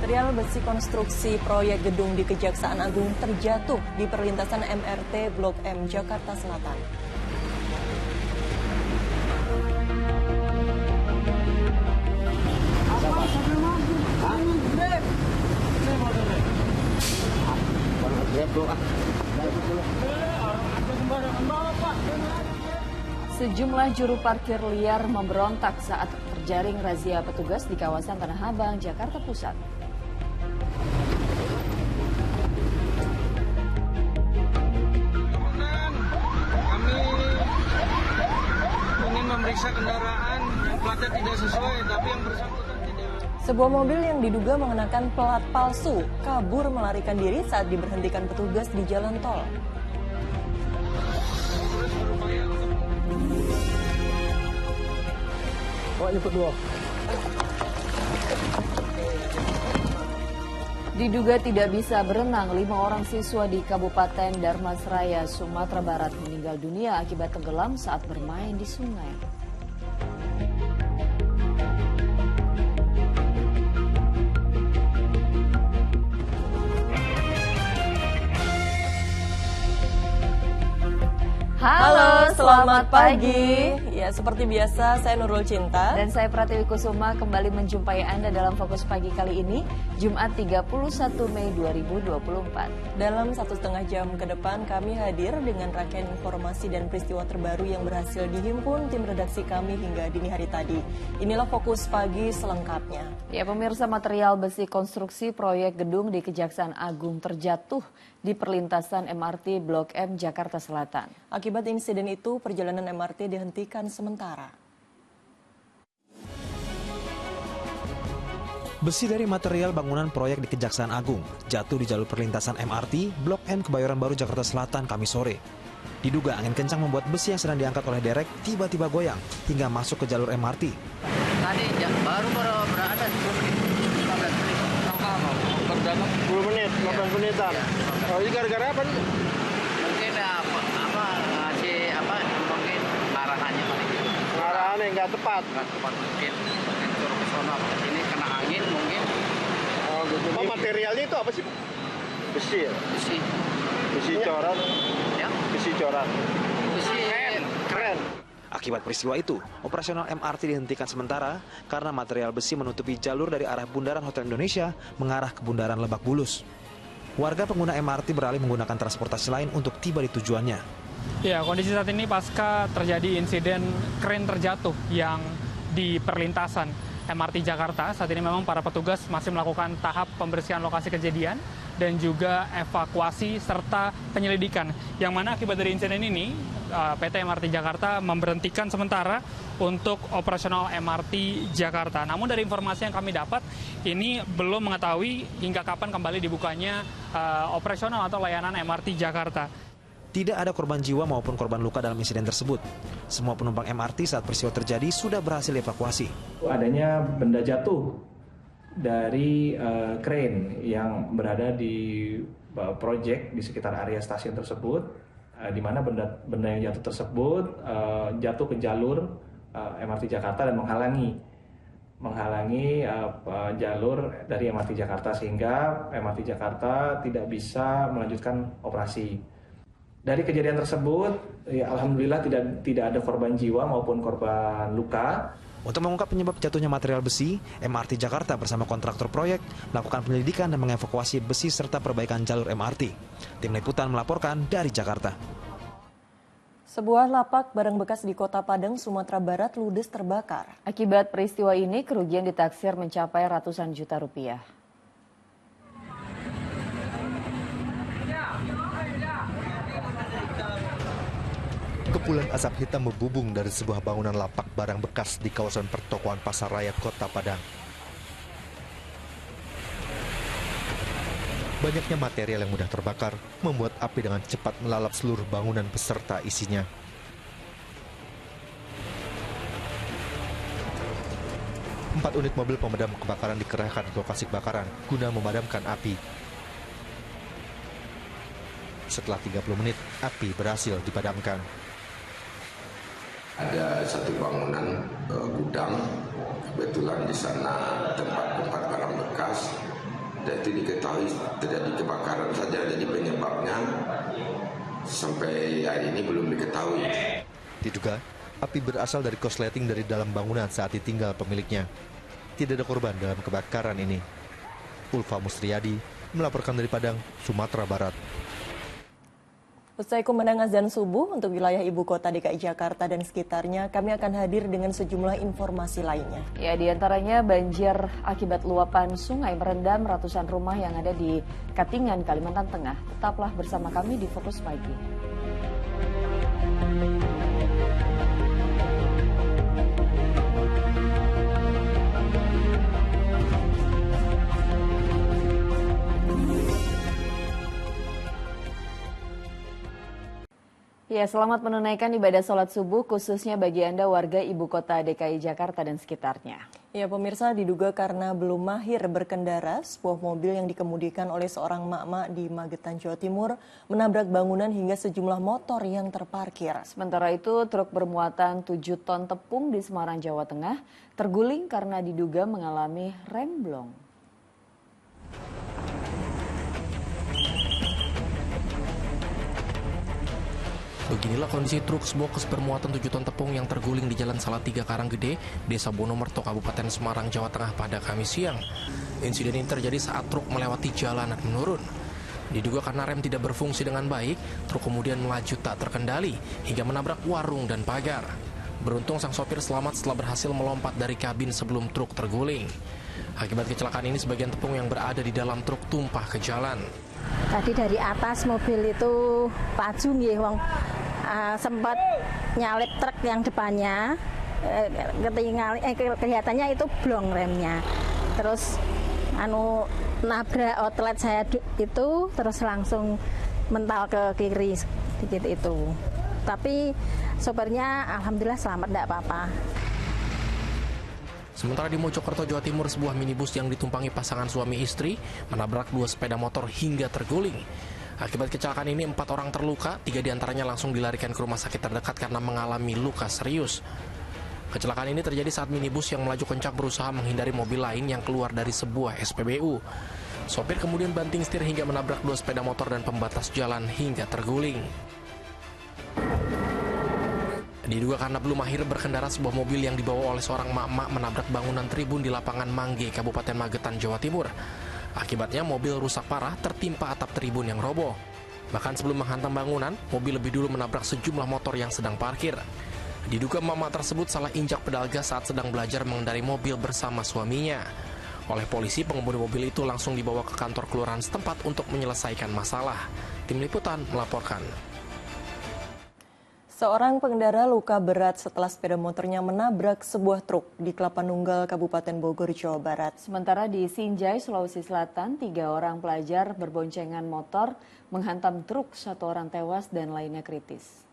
Material besi konstruksi proyek gedung di Kejaksaan Agung terjatuh di perlintasan MRT Blok M, Jakarta Selatan. Sejumlah juru parkir liar memberontak saat terjaring razia petugas di kawasan Tanah Abang, Jakarta Pusat. Kami ingin memeriksa kendaraan yang platnya tidak sesuai, tapi yang bersangkutan tidak. Sebuah mobil yang diduga mengenakan plat palsu kabur melarikan diri saat diberhentikan petugas di jalan tol. Diduga tidak bisa berenang, 5 orang siswa di Kabupaten Dharmasraya, Sumatera Barat meninggal dunia akibat tenggelam saat bermain di sungai. Halo, selamat pagi. Ya, seperti biasa saya Nurul Cinta dan saya Pratiwi Kusuma kembali menjumpai Anda dalam Fokus Pagi kali ini, Jumat 31 Mei 2024. Dalam 1,5 jam ke depan kami hadir dengan rangkaian informasi dan peristiwa terbaru yang berhasil dihimpun tim redaksi kami hingga dini hari tadi. Inilah Fokus Pagi selengkapnya. Ya, pemirsa, material besi konstruksi proyek gedung di Kejaksaan Agung terjatuh di perlintasan MRT Blok M, Jakarta Selatan. Akibat insiden itu, perjalanan MRT dihentikan sementara. Besi dari material bangunan proyek di Kejaksaan Agung jatuh di jalur perlintasan MRT Blok M Kebayoran Baru, Jakarta Selatan, Kamis sore. Diduga angin kencang membuat besi yang sedang diangkat oleh derek tiba-tiba goyang hingga masuk ke jalur MRT. Tadi baru berada 10 menit. 10 menit, 15 menitan. Oh, ini gara-gara apa nih? Mungkin mungkin arahannya paling gitu. Arahannya nggak tepat. Nggak tepat mungkin suruh ke sono ke sini kena angin mungkin. Oh, gitu. Oh, materialnya itu apa sih? Besi ya? Besi. Besi coran. Ya. Besi coran. Besi Keren. Akibat peristiwa itu, operasional MRT dihentikan sementara karena material besi menutupi jalur dari arah Bundaran Hotel Indonesia mengarah ke Bundaran Lebak Bulus. Warga pengguna MRT beralih menggunakan transportasi lain untuk tiba di tujuannya. Ya, kondisi saat ini pasca terjadi insiden kren terjatuh yang di perlintasan MRT Jakarta. Saat ini memang para petugas masih melakukan tahap pembersihan lokasi kejadian dan juga evakuasi serta penyelidikan. Yang mana akibat dari insiden ini, PT MRT Jakarta memberhentikan sementara untuk operasional MRT Jakarta. Namun dari informasi yang kami dapat, ini belum mengetahui hingga kapan kembali dibukanya operasional atau layanan MRT Jakarta. Tidak ada korban jiwa maupun korban luka dalam insiden tersebut. Semua penumpang MRT saat peristiwa terjadi sudah berhasil dievakuasi. Adanya benda jatuh dari kren yang berada di proyek di sekitar area stasiun tersebut, di mana benda yang jatuh tersebut jatuh ke jalur MRT Jakarta dan menghalangi jalur dari MRT Jakarta, sehingga MRT Jakarta tidak bisa melanjutkan operasi. Dari kejadian tersebut, ya, alhamdulillah tidak ada korban jiwa maupun korban luka. Untuk mengungkap penyebab jatuhnya material besi, MRT Jakarta bersama kontraktor proyek melakukan penyelidikan dan mengevakuasi besi serta perbaikan jalur MRT. Tim Liputan melaporkan dari Jakarta. Sebuah lapak barang bekas di Kota Padang, Sumatera Barat ludes terbakar. Akibat peristiwa ini, kerugian ditaksir mencapai ratusan juta rupiah. Kepulan asap hitam membubung dari sebuah bangunan lapak barang bekas di kawasan pertokoan Pasar Raya Kota Padang. Banyaknya material yang mudah terbakar membuat api dengan cepat melalap seluruh bangunan beserta isinya. Empat unit mobil pemadam kebakaran dikerahkan ke lokasi kebakaran guna memadamkan api. Setelah 30 menit, api berhasil dipadamkan. Ada satu bangunan gudang, kebetulan di sana tempat barang bekas, Dan itu diketahui terjadi kebakaran saja, jadi penyebabnya sampai hari ini belum diketahui. Diduga, api berasal dari korsleting dari dalam bangunan saat ditinggal pemiliknya. Tidak ada korban dalam kebakaran ini. Ulfa Mustriyadi melaporkan dari Padang, Sumatera Barat. Usai kumandang azan subuh untuk wilayah ibu kota DKI Jakarta dan sekitarnya, kami akan hadir dengan sejumlah informasi lainnya. Ya, diantaranya banjir akibat luapan sungai merendam ratusan rumah yang ada di Katingan, Kalimantan Tengah. Tetaplah bersama kami di Fokus Pagi. Ya, selamat menunaikan ibadah sholat subuh khususnya bagi Anda warga ibu kota DKI Jakarta dan sekitarnya. Ya, pemirsa, diduga karena belum mahir berkendara, sebuah mobil yang dikemudikan oleh seorang mak-mak di Magetan, Jawa Timur menabrak bangunan hingga sejumlah motor yang terparkir. Sementara itu, truk bermuatan 7 ton tepung di Semarang, Jawa Tengah terguling karena diduga mengalami remblong. Beginilah kondisi truk box bermuatan 7 ton tepung yang terguling di Jalan Salatiga Karanggede, Desa Bonomerto, Kabupaten Semarang, Jawa Tengah pada Kamis siang. Insiden ini terjadi saat truk melewati jalanan menurun. Diduga karena rem tidak berfungsi dengan baik, truk kemudian melaju tak terkendali hingga menabrak warung dan pagar. Beruntung sang sopir selamat setelah berhasil melompat dari kabin sebelum truk terguling. Akibat kecelakaan ini sebagian tepung yang berada di dalam truk tumpah ke jalan. Tadi dari atas mobil itu laju nggih wong sempat nyalip truk yang depannya, kelihatannya itu blong remnya. Terus nabrak outlet saya itu terus langsung mental ke kiri sedikit itu. Tapi sopirnya alhamdulillah selamat, tidak apa-apa. Sementara di Mojokerto, Jawa Timur, sebuah minibus yang ditumpangi pasangan suami istri menabrak 2 sepeda motor hingga terguling. Akibat kecelakaan ini 4 orang terluka, 3 diantaranya langsung dilarikan ke rumah sakit terdekat karena mengalami luka serius. Kecelakaan ini terjadi saat minibus yang melaju kencang berusaha menghindari mobil lain yang keluar dari sebuah SPBU. Sopir kemudian banting setir hingga menabrak 2 sepeda motor dan pembatas jalan hingga terguling. Diduga karena belum mahir berkendara, sebuah mobil yang dibawa oleh seorang mak-mak menabrak bangunan tribun di lapangan Mangge, Kabupaten Magetan, Jawa Timur. Akibatnya mobil rusak parah tertimpa atap tribun yang roboh. Bahkan sebelum menghantam bangunan, mobil lebih dulu menabrak sejumlah motor yang sedang parkir. Diduga mak-mak tersebut salah injak pedal gas saat sedang belajar mengendarai mobil bersama suaminya. Oleh polisi, pengemudi mobil itu langsung dibawa ke kantor kelurahan setempat untuk menyelesaikan masalah. Tim Liputan melaporkan. Seorang pengendara luka berat setelah sepeda motornya menabrak sebuah truk di Kelapa Nunggal, Kabupaten Bogor, Jawa Barat. Sementara di Sinjai, Sulawesi Selatan, 3 orang pelajar berboncengan motor menghantam truk, 1 orang tewas dan lainnya kritis.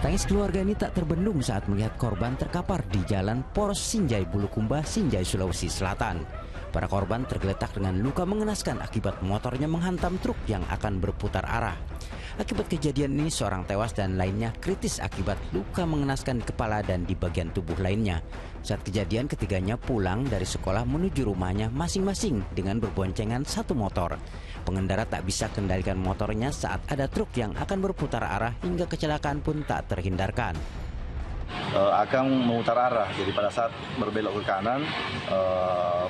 Tangis keluarga ini tak terbendung saat melihat korban terkapar di Jalan Poros Sinjai Bulukumba, Sinjai, Sulawesi Selatan. Para korban tergeletak dengan luka mengenaskan akibat motornya menghantam truk yang akan berputar arah. Akibat kejadian ini seorang tewas dan lainnya kritis akibat luka mengenaskan di kepala dan di bagian tubuh lainnya. Saat kejadian, ketiganya pulang dari sekolah menuju rumahnya masing-masing dengan berboncengan 1 motor. Pengendara tak bisa kendalikan motornya saat ada truk yang akan berputar arah hingga kecelakaan pun tak terhindarkan. Akan memutar arah, jadi pada saat berbelok ke kanan,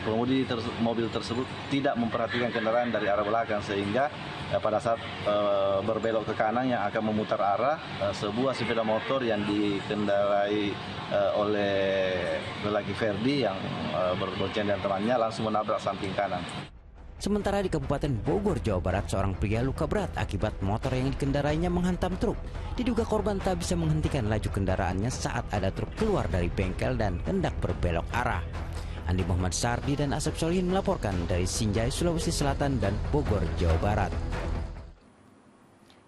pengemudi mobil tersebut tidak memperhatikan kendaraan dari arah belakang, sehingga pada saat berbelok ke kanan yang akan memutar arah, sebuah sepeda motor yang dikendarai oleh lelaki Ferdi yang berboncengan dengan temannya langsung menabrak samping kanan. Sementara di Kabupaten Bogor, Jawa Barat, seorang pria luka berat akibat motor yang dikendarainya menghantam truk. Diduga korban tak bisa menghentikan laju kendaraannya saat ada truk keluar dari bengkel dan hendak berbelok arah. Andi Muhammad Sardi dan Asep Solihin melaporkan dari Sinjai, Sulawesi Selatan dan Bogor, Jawa Barat.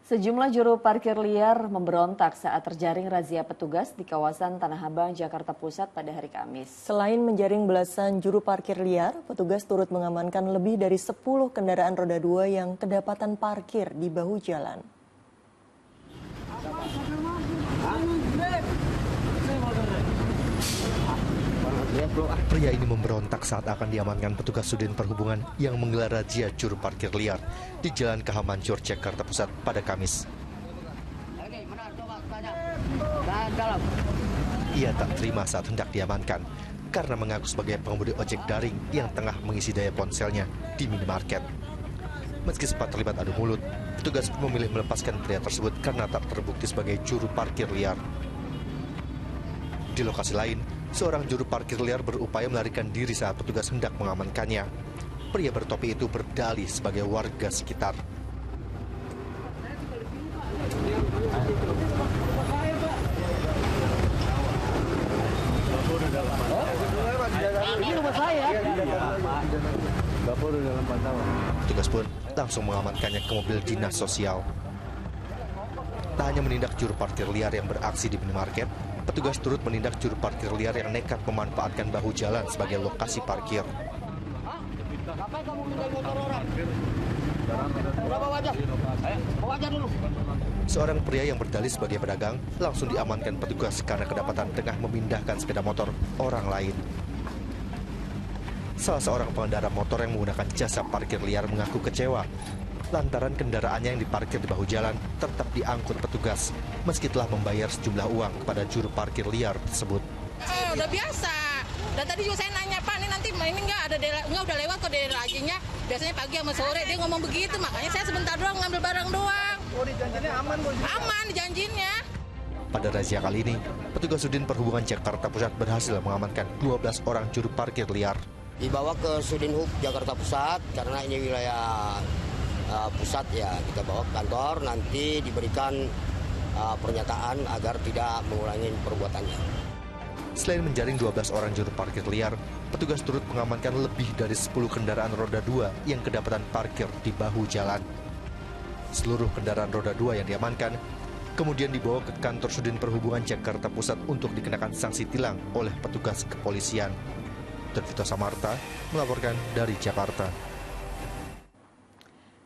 Sejumlah juru parkir liar memberontak saat terjaring razia petugas di kawasan Tanah Abang, Jakarta Pusat pada hari Kamis. Selain menjaring belasan juru parkir liar, petugas turut mengamankan lebih dari 10 kendaraan roda 2 yang kedapatan parkir di bahu jalan. Pria ini memberontak saat akan diamankan petugas Sudin Perhubungan yang menggelar razia juru parkir liar di Jalan KH Mancur, Jakarta Pusat pada Kamis. Ia tak terima saat hendak diamankan karena mengaku sebagai pengemudi ojek daring yang tengah mengisi daya ponselnya di minimarket. Meski sempat terlibat adu mulut, petugas pun memilih melepaskan pria tersebut karena tak terbukti sebagai juru parkir liar. Di lokasi lain, seorang juru parkir liar berupaya melarikan diri saat petugas hendak mengamankannya. Pria bertopi itu berdalih sebagai warga sekitar. Petugas pun langsung mengamankannya ke mobil dinas sosial. Tak hanya menindak juru parkir liar yang beraksi di minimarket, petugas turut menindak juru parkir liar yang nekat memanfaatkan bahu jalan sebagai lokasi parkir. Seorang pria yang berdalih sebagai pedagang langsung diamankan petugas karena kedapatan tengah memindahkan sepeda motor orang lain. Salah seorang pengendara motor yang menggunakan jasa parkir liar mengaku kecewa lantaran kendaraannya yang diparkir di bahu jalan tetap diangkut petugas meski telah membayar sejumlah uang kepada juru parkir liar tersebut. Udah biasa. Dan tadi juga saya nanya, Pak, ini nanti ini nggak udah lewat kok rajinya. Biasanya pagi sama sore dia ngomong begitu, makanya saya sebentar doang ngambil barang doang. Oh, dijanjinya aman, Bu? Aman dijanjinya. Pada razia kali ini, petugas Sudin Perhubungan Jakarta Pusat berhasil mengamankan 12 orang juru parkir liar. Dibawa ke Sudinhub Jakarta Pusat karena ini wilayah pusat ya, kita bawa ke kantor, nanti diberikan pernyataan agar tidak mengulangi perbuatannya. Selain menjaring 12 orang juru parkir liar, petugas turut mengamankan lebih dari 10 kendaraan roda 2 yang kedapatan parkir di bahu jalan. Seluruh kendaraan roda 2 yang diamankan kemudian dibawa ke kantor Sudin Perhubungan Jakarta Pusat untuk dikenakan sanksi tilang oleh petugas kepolisian. Vito Samarta melaporkan dari Jakarta.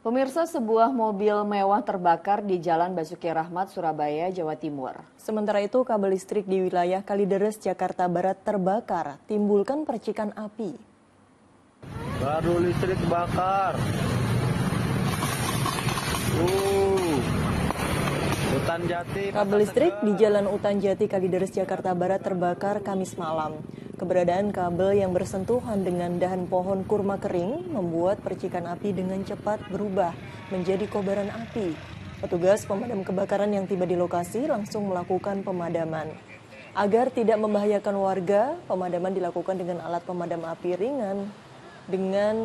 Pemirsa, sebuah mobil mewah terbakar di Jalan Basuki Rahmat, Surabaya, Jawa Timur. Sementara itu, kabel listrik di wilayah Kalideres, Jakarta Barat terbakar, timbulkan percikan api. Baru listrik bakar. Utan Jati. Kabel listrik di Jalan Utan Jati, Kalideres, Jakarta Barat terbakar Kamis malam. Keberadaan kabel yang bersentuhan dengan dahan pohon kurma kering membuat percikan api dengan cepat berubah menjadi kobaran api. Petugas pemadam kebakaran yang tiba di lokasi langsung melakukan pemadaman. Agar tidak membahayakan warga, pemadaman dilakukan dengan alat pemadam api ringan dengan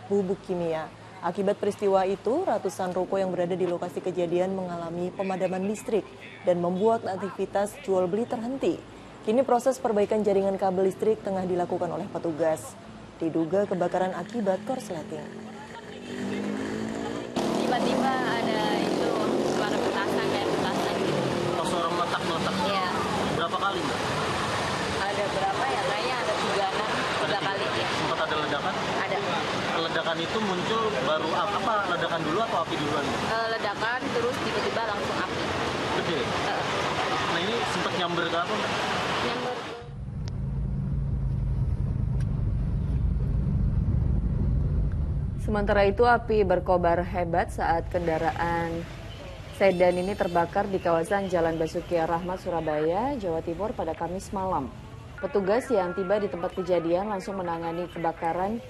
bubuk kimia. Akibat peristiwa itu, ratusan ruko yang berada di lokasi kejadian mengalami pemadaman listrik dan membuat aktivitas jual beli terhenti. Kini proses perbaikan jaringan kabel listrik tengah dilakukan oleh petugas. Diduga kebakaran akibat korsleting. Tiba-tiba ada itu suara petasan kayak petasan gitu. Oh, suara meletak-meletak? Iya. Berapa kali, Mbak? Ada berapa ya? Kayaknya ada 3 kali ya. Sempat ada ledakan? Ada. Ledakan itu muncul baru apa? Ledakan dulu atau api duluan? Ledakan terus tiba-tiba langsung api. Gede? Nah ini sempat nyamber ke apa? Nyamber. Sementara itu api berkobar hebat saat kendaraan sedan ini terbakar di kawasan Jalan Basuki Rahmat, Surabaya, Jawa Timur pada Kamis malam. Petugas yang tiba di tempat kejadian langsung menangani kebakaran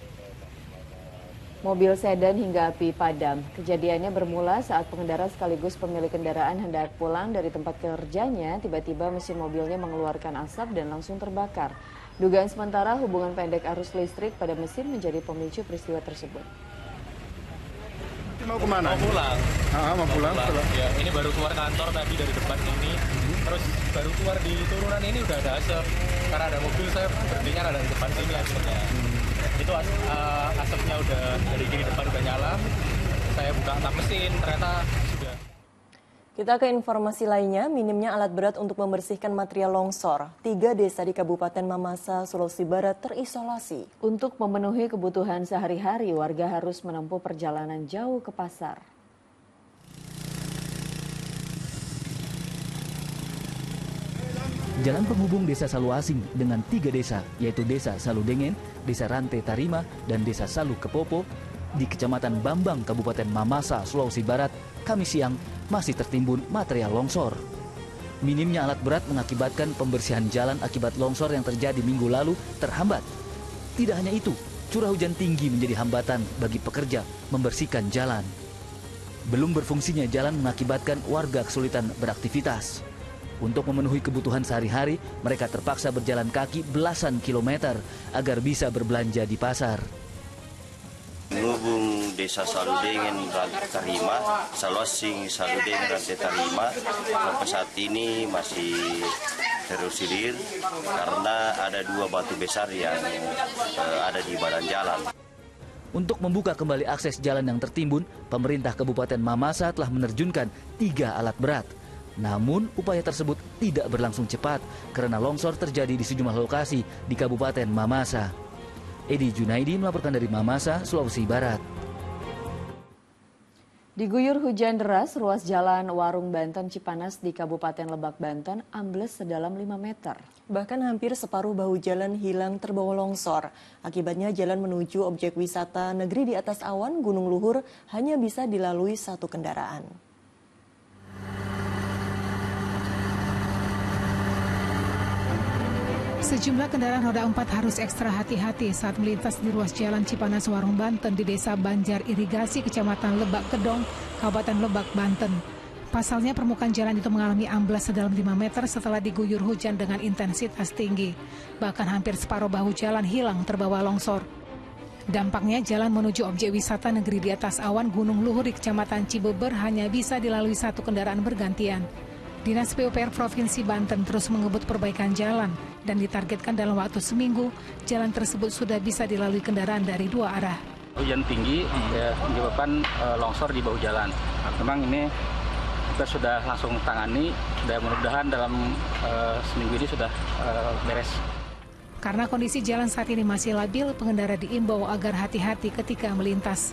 mobil sedan hingga api padam. Kejadiannya bermula saat pengendara sekaligus pemilik kendaraan hendak pulang dari tempat kerjanya, tiba-tiba mesin mobilnya mengeluarkan asap dan langsung terbakar. Dugaan sementara hubungan pendek arus listrik pada mesin menjadi pemicu peristiwa tersebut. Mau kemana? Mau pulang. Mau pulang. Ya, ini baru keluar kantor tadi dari depan ini. Terus baru keluar di turunan ini udah ada asap. Karena ada mobil saya berhentinya ada di depan sini akhirnya. Itu asapnya udah dari kiri depan udah nyala. Saya buka tap mesin, ternyata sudah. Kita ke informasi lainnya, minimnya alat berat untuk membersihkan material longsor. 3 desa di Kabupaten Mamasa, Sulawesi Barat terisolasi. Untuk memenuhi kebutuhan sehari-hari, warga harus menempuh perjalanan jauh ke pasar. Jalan penghubung Desa Salu Asing dengan 3 desa, yaitu Desa Salu Dengen, Desa Rante Tarima, dan Desa Salu Kepopo di Kecamatan Bambang, Kabupaten Mamasa, Sulawesi Barat, Kamis siang masih tertimbun material longsor. Minimnya alat berat mengakibatkan pembersihan jalan akibat longsor yang terjadi minggu lalu terhambat. Tidak hanya itu, curah hujan tinggi menjadi hambatan bagi pekerja membersihkan jalan. Belum berfungsinya jalan mengakibatkan warga kesulitan beraktivitas. Untuk memenuhi kebutuhan sehari-hari, mereka terpaksa berjalan kaki belasan kilometer agar bisa berbelanja di pasar. Menghubung Desa Salu Dengen, Rante Tarima, Salu Asing, Salu Dengen, Rante Tarima, sampai saat ini masih terisolir karena ada 2 batu besar yang ada di badan jalan. Untuk membuka kembali akses jalan yang tertimbun, pemerintah Kabupaten Mamasa telah menerjunkan 3 alat berat. Namun, upaya tersebut tidak berlangsung cepat karena longsor terjadi di sejumlah lokasi di Kabupaten Mamasa. Edi Junaidi melaporkan dari Mamasa, Sulawesi Barat. Diguyur hujan deras, ruas jalan Warung Banten Cipanas di Kabupaten Lebak, Banten ambles sedalam 5 meter. Bahkan hampir separuh bahu jalan hilang terbawa longsor. Akibatnya jalan menuju objek wisata negeri di atas awan Gunung Luhur hanya bisa dilalui 1 kendaraan. Sejumlah kendaraan roda 4 harus ekstra hati-hati saat melintas di ruas jalan Cipanas Warung Banten di Desa Banjar Irigasi, Kecamatan Lebak Kedong, Kabupaten Lebak, Banten. Pasalnya permukaan jalan itu mengalami amblas sedalam 5 meter setelah diguyur hujan dengan intensitas tinggi. Bahkan hampir separuh bahu jalan hilang terbawa longsor. Dampaknya jalan menuju objek wisata negeri di atas awan Gunung Luhur di Kecamatan Cibeber hanya bisa dilalui 1 kendaraan bergantian. Dinas PUPR Provinsi Banten terus mengebut perbaikan jalan dan ditargetkan dalam waktu seminggu, jalan tersebut sudah bisa dilalui kendaraan dari 2 arah. Hujan tinggi ya, menyebabkan longsor di bahu jalan. Memang ini kita sudah langsung tangani dan mudah-mudahan dalam seminggu ini sudah beres. Karena kondisi jalan saat ini masih labil, pengendara diimbau agar hati-hati ketika melintas.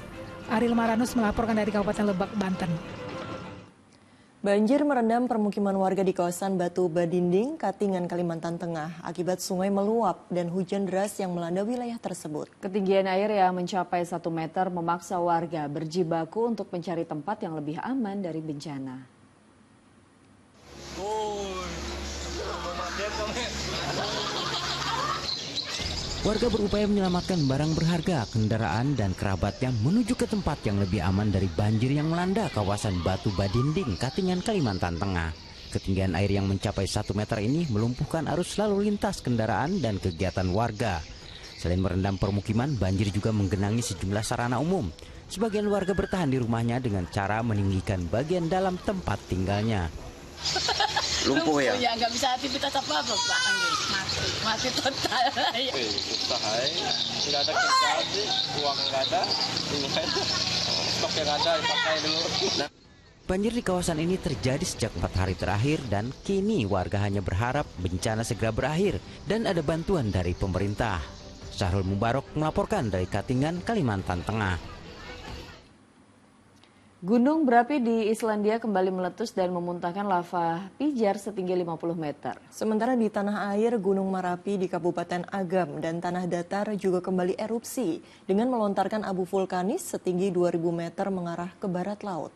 Ariel Maranus melaporkan dari Kabupaten Lebak, Banten. Banjir merendam permukiman warga di kawasan Batu Badinding, Katingan, Kalimantan Tengah akibat sungai meluap dan hujan deras yang melanda wilayah tersebut. Ketinggian air yang mencapai 1 meter memaksa warga berjibaku untuk mencari tempat yang lebih aman dari bencana. Warga berupaya menyelamatkan barang berharga, kendaraan, dan kerabatnya menuju ke tempat yang lebih aman dari banjir yang melanda kawasan Batu Badinding, Katingan, Kalimantan Tengah. Ketinggian air yang mencapai 1 meter ini melumpuhkan arus lalu lintas kendaraan dan kegiatan warga. Selain merendam permukiman, banjir juga menggenangi sejumlah sarana umum. Sebagian warga bertahan di rumahnya dengan cara meninggikan bagian dalam tempat tinggalnya. Lumpuh ya? Ya nggak bisa aktivitas apa-apa Pak. Mati total. Susah tidak ada kerjaan sih, uang nggak ada, stok yang ada dipakai dulu. Banjir di kawasan ini terjadi sejak 4 hari terakhir dan kini warga hanya berharap bencana segera berakhir dan ada bantuan dari pemerintah. Syahrul Mubarok melaporkan dari Katingan, Kalimantan Tengah. Gunung berapi di Islandia kembali meletus dan memuntahkan lava pijar setinggi 50 meter. Sementara di tanah air, Gunung Merapi di Kabupaten Agam dan Tanah Datar juga kembali erupsi dengan melontarkan abu vulkanis setinggi 2000 meter mengarah ke barat laut.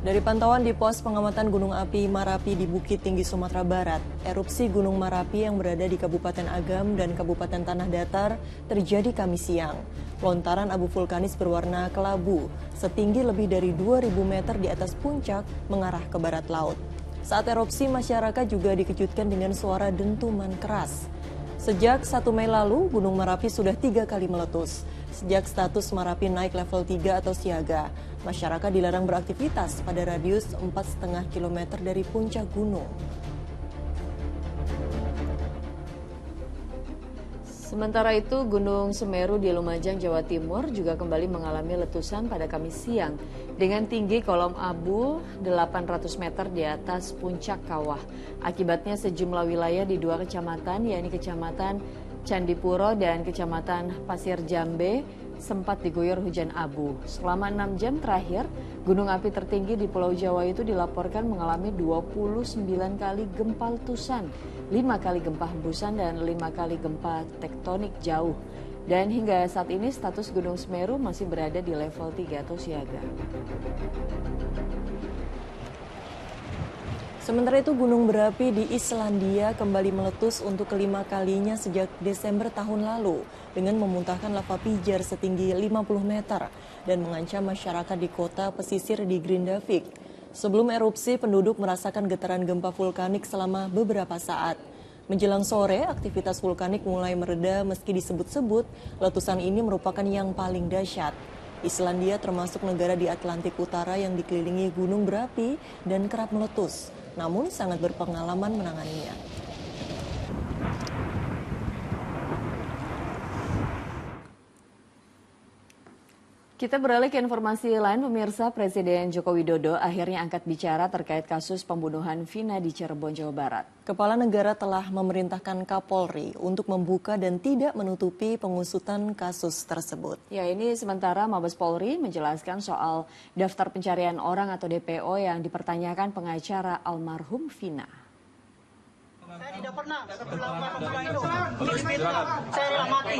Dari pantauan di pos pengamatan Gunung Api Marapi di Bukit Tinggi, Sumatera Barat, erupsi Gunung Marapi yang berada di Kabupaten Agam dan Kabupaten Tanah Datar terjadi Kamis siang. Lontaran abu vulkanis berwarna kelabu setinggi lebih dari 2000 meter di atas puncak mengarah ke barat laut. Saat erupsi, masyarakat juga dikejutkan dengan suara dentuman keras. Sejak 1 Mei lalu, Gunung Merapi sudah 3 kali meletus. Sejak status Merapi naik level 3 atau siaga, masyarakat dilarang beraktivitas pada radius 4,5 km dari puncak gunung. Sementara itu, Gunung Semeru di Lumajang, Jawa Timur juga kembali mengalami letusan pada Kamis siang dengan tinggi kolom abu 800 meter di atas puncak kawah. Akibatnya sejumlah wilayah di 2 kecamatan, yakni Kecamatan Candipuro dan Kecamatan Pasir Jambe, sempat diguyur hujan abu. Selama 6 jam terakhir, gunung api tertinggi di Pulau Jawa itu dilaporkan mengalami 29 kali gempa letusan, 5 kali gempa hembusan, dan 5 kali gempa tektonik jauh. Dan hingga saat ini status Gunung Semeru masih berada di level 3 atau siaga. Sementara itu, gunung berapi di Islandia kembali meletus untuk kelima kalinya sejak Desember tahun lalu dengan memuntahkan lava pijar setinggi 50 meter dan mengancam masyarakat di kota pesisir di Grindavik. Sebelum erupsi, penduduk merasakan getaran gempa vulkanik selama beberapa saat. Menjelang sore, aktivitas vulkanik mulai mereda meski disebut-sebut letusan ini merupakan yang paling dahsyat. Islandia termasuk negara di Atlantik Utara yang dikelilingi gunung berapi dan kerap meletus, namun sangat berpengalaman menanganinya. Kita beralih ke informasi lain, pemirsa. Presiden Joko Widodo akhirnya angkat bicara terkait kasus pembunuhan Vina di Cirebon, Jawa Barat. Kepala negara telah memerintahkan Kapolri untuk membuka dan tidak menutupi pengusutan kasus tersebut. Ya, ini sementara Mabes Polri menjelaskan soal daftar pencarian orang atau DPO yang dipertanyakan pengacara almarhum Vina. Saya tidak pernah melakukan itu. Saya mati.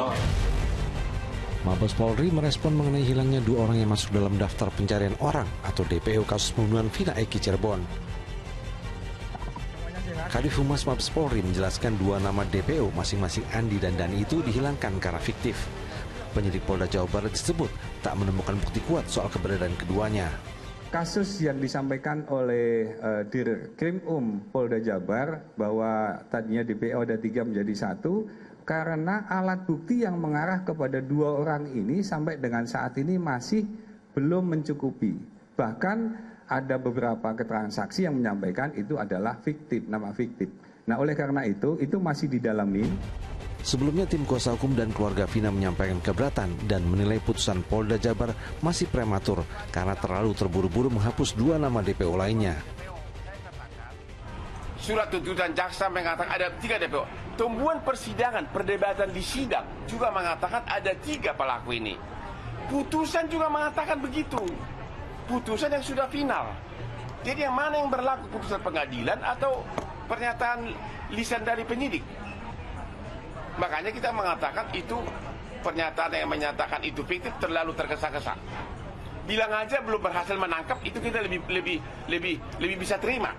Mabes Polri merespon mengenai hilangnya 2 orang yang masuk dalam daftar pencarian orang atau DPO kasus pembunuhan Vina Eki Cirebon. Kadif Humas Mabes Polri menjelaskan 2 nama DPO masing-masing Andi dan Dani itu dihilangkan karena fiktif. Penyidik Polda Jawa Barat disebut tak menemukan bukti kuat soal keberadaan keduanya. Kasus yang disampaikan oleh Dirkrim Polda Jabar bahwa tadinya DPO ada 3 menjadi 1, karena alat bukti yang mengarah kepada 2 orang ini sampai dengan saat ini masih belum mencukupi. Bahkan ada beberapa keterangan saksi yang menyampaikan itu adalah fiktif, nama fiktif. Nah, oleh karena itu masih didalami. Sebelumnya tim kuasa hukum dan keluarga Vina menyampaikan keberatan dan menilai putusan Polda Jabar masih prematur karena terlalu terburu-buru menghapus 2 nama DPO lainnya. Surat tuntutan jaksa mengatakan ada 3 DPO. Tumbuhan persidangan, perdebatan di sidang juga mengatakan ada 3 pelaku ini. Putusan juga mengatakan begitu. Putusan yang sudah final. Jadi yang mana yang berlaku, putusan pengadilan atau pernyataan lisan dari penyidik? Makanya kita mengatakan itu pernyataan yang menyatakan itu fiktif terlalu tergesa-gesa. Bilang aja belum berhasil menangkap, itu kita lebih bisa terima.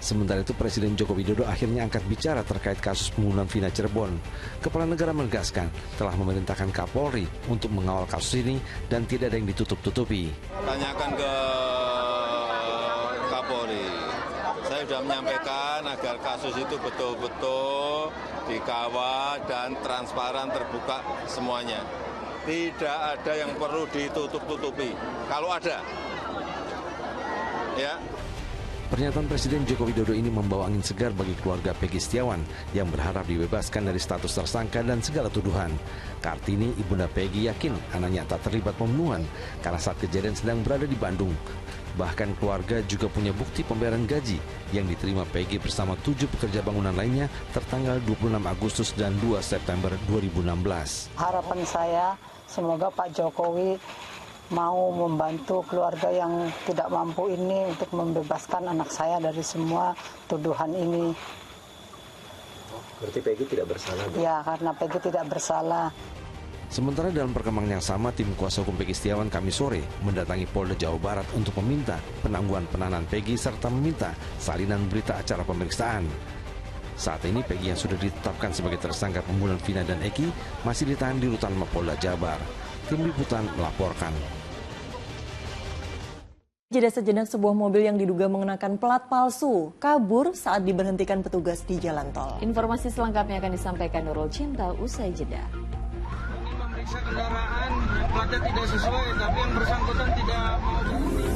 Sementara itu Presiden Joko Widodo akhirnya angkat bicara terkait kasus pembunuhan Vina Cirebon. Kepala negara menegaskan telah memerintahkan Kapolri untuk mengawal kasus ini dan tidak ada yang ditutup-tutupi. Tanyakan ke Kapolri. Saya sudah menyampaikan agar kasus itu betul-betul dikawal dan transparan, terbuka semuanya. Tidak ada yang perlu ditutup-tutupi. Kalau ada, ya. Pernyataan Presiden Joko Widodo ini membawa angin segar bagi keluarga Peggy Setiawan yang berharap dibebaskan dari status tersangka dan segala tuduhan. Kartini, ibunda Peggy, yakin anaknya tak terlibat pembunuhan karena saat kejadian sedang berada di Bandung. Bahkan keluarga juga punya bukti pembayaran gaji yang diterima Peggy bersama 7 pekerja bangunan lainnya tertanggal 26 Agustus dan 2 September 2016. Harapan saya semoga Pak Jokowi mau membantu keluarga yang tidak mampu ini untuk membebaskan anak saya dari semua tuduhan ini. Berarti Peggy tidak bersalah? Ya, karena Peggy tidak bersalah. Sementara dalam perkembangan yang sama, tim kuasa hukum Peggy Setiawan Kamis sore mendatangi Polda Jawa Barat untuk meminta penangguhan penahanan Peggy serta meminta salinan berita acara pemeriksaan. Saat ini Peggy yang sudah ditetapkan sebagai tersangka pembunuhan Vina dan Eki masih ditahan di rutan Mapolda Jabar. Tim Liputan melaporkan. Jeda sejenak, sebuah mobil yang diduga mengenakan plat palsu kabur saat diberhentikan petugas di jalan tol. Informasi selengkapnya akan disampaikan Nurul Cinta usai jeda. Ini memeriksa kendaraan platnya tidak sesuai, tapi yang bersangkutan tidak mau berhenti.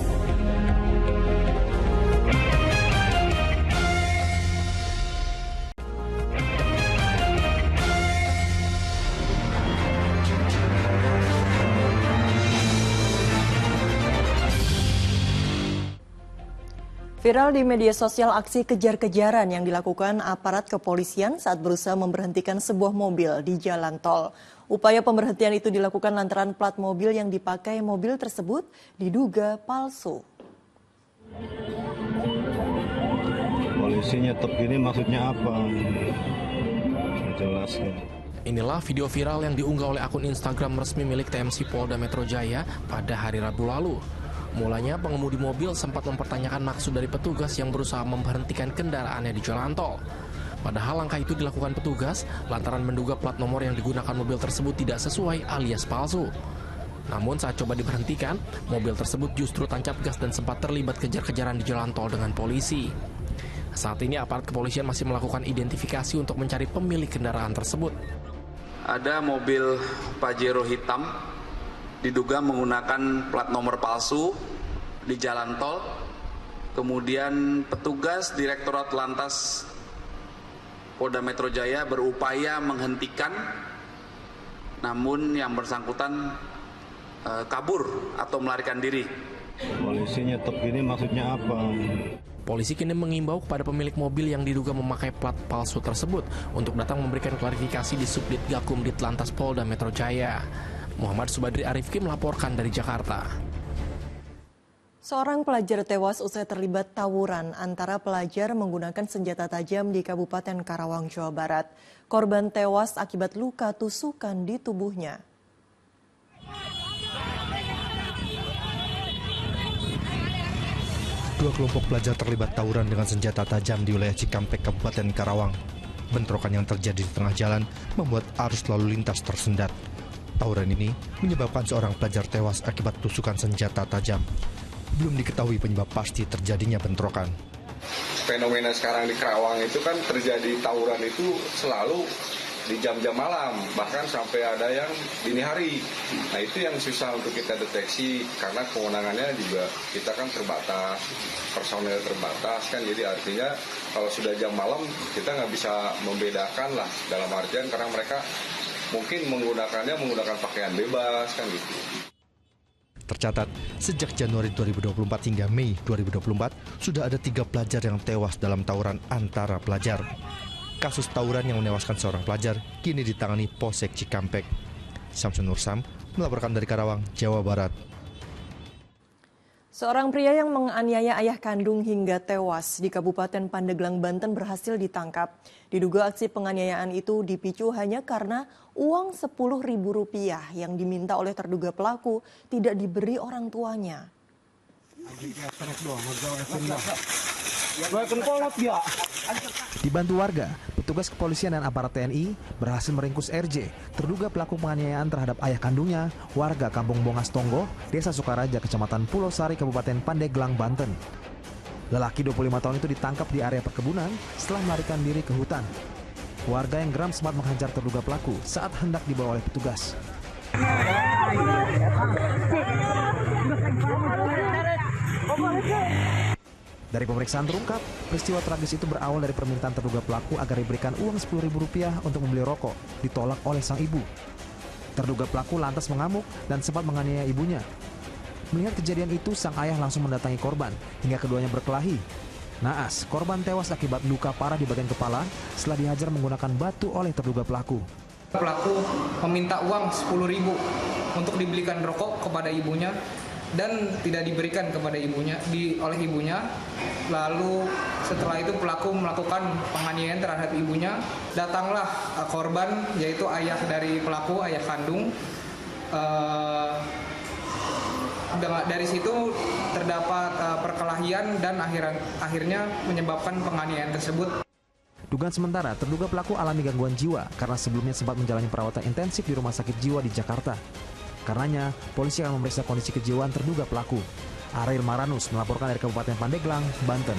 Viral di media sosial aksi kejar-kejaran yang dilakukan aparat kepolisian saat berusaha memberhentikan sebuah mobil di jalan tol. Upaya pemberhentian itu dilakukan lantaran plat mobil yang dipakai mobil tersebut diduga palsu. Polisi nyetop gini maksudnya apa? Jelaskan. Inilah video viral yang diunggah oleh akun Instagram resmi milik TMC Polda Metro Jaya pada hari Rabu lalu. Mulanya pengemudi mobil sempat mempertanyakan maksud dari petugas yang berusaha memberhentikan kendaraannya di jalan tol. Padahal langkah itu dilakukan petugas lantaran menduga plat nomor yang digunakan mobil tersebut tidak sesuai alias palsu. Namun saat coba diberhentikan, mobil tersebut justru tancap gas dan sempat terlibat kejar-kejaran di jalan tol dengan polisi. Saat ini aparat kepolisian masih melakukan identifikasi untuk mencari pemilik kendaraan tersebut. Ada mobil Pajero hitam diduga menggunakan plat nomor palsu di jalan tol. Kemudian petugas Direktorat Lantas Polda Metro Jaya berupaya menghentikan, namun yang bersangkutan kabur atau melarikan diri. Polisi nyetop gini maksudnya apa? Polisi kini mengimbau kepada pemilik mobil yang diduga memakai plat palsu tersebut untuk datang memberikan klarifikasi di Subdit Gakum Ditlantas Polda Metro Jaya. Muhammad Subadri Arifki melaporkan dari Jakarta. Seorang pelajar tewas usai terlibat tawuran antara pelajar menggunakan senjata tajam di Kabupaten Karawang, Jawa Barat. Korban tewas akibat luka tusukan di tubuhnya. Dua kelompok pelajar terlibat tawuran dengan senjata tajam di wilayah Cikampek, Kabupaten Karawang. Bentrokan yang terjadi di tengah jalan membuat arus lalu lintas tersendat. Tawuran ini menyebabkan seorang pelajar tewas akibat tusukan senjata tajam. Belum diketahui penyebab pasti terjadinya bentrokan. Fenomena sekarang di Karawang itu kan terjadi tawuran itu selalu di jam-jam malam, bahkan sampai ada yang dini hari. Nah itu yang susah untuk kita deteksi karena kewenangannya juga kita kan terbatas, personel terbatas kan, jadi artinya kalau sudah jam malam kita nggak bisa membedakan lah, dalam artian karena mereka mungkin menggunakan pakaian bebas kan gitu. Tercatat, sejak Januari 2024 hingga Mei 2024, sudah ada 3 pelajar yang tewas dalam tawuran antara pelajar. Kasus tawuran yang menewaskan seorang pelajar kini ditangani Polsek Cikampek. Samsun Nursam melaporkan dari Karawang, Jawa Barat. Seorang pria yang menganiaya ayah kandung hingga tewas di Kabupaten Pandeglang, Banten berhasil ditangkap. Diduga aksi penganiayaan itu dipicu hanya karena uang Rp10.000 yang diminta oleh terduga pelaku tidak diberi orang tuanya. Dibantu warga, petugas kepolisian dan aparat TNI berhasil meringkus RJ, terduga pelaku penganiayaan terhadap ayah kandungnya, warga Kampung Bongas Tonggo, Desa Sukaraja, Kecamatan Pulau Sari, Kabupaten Pandeglang, Banten. Lelaki 25 tahun itu ditangkap di area perkebunan setelah melarikan diri ke hutan. Warga yang geram sempat menghajar terduga pelaku saat hendak dibawa oleh petugas. Dari pemeriksaan terungkap, peristiwa tragis itu berawal dari permintaan terduga pelaku agar diberikan uang Rp10.000 untuk membeli rokok, ditolak oleh sang ibu. Terduga pelaku lantas mengamuk dan sempat menganiaya ibunya. Melihat kejadian itu, sang ayah langsung mendatangi korban hingga keduanya berkelahi. Naas, korban tewas akibat luka parah di bagian kepala setelah dihajar menggunakan batu oleh terduga pelaku. Pelaku meminta uang Rp10.000 untuk dibelikan rokok kepada ibunya dan tidak diberikan kepada oleh ibunya. Lalu setelah itu pelaku melakukan penganiayaan terhadap ibunya. Datanglah korban, yaitu ayah dari pelaku, ayah kandung. Dari situ terdapat perkelahian dan akhirnya menyebabkan penganiayaan tersebut. Dugaan sementara, terduga pelaku alami gangguan jiwa karena sebelumnya sempat menjalani perawatan intensif di rumah sakit jiwa di Jakarta. Karenanya, polisi akan memeriksa kondisi kejiwaan terduga pelaku. Ariel Maranus melaporkan dari Kabupaten Pandeglang, Banten.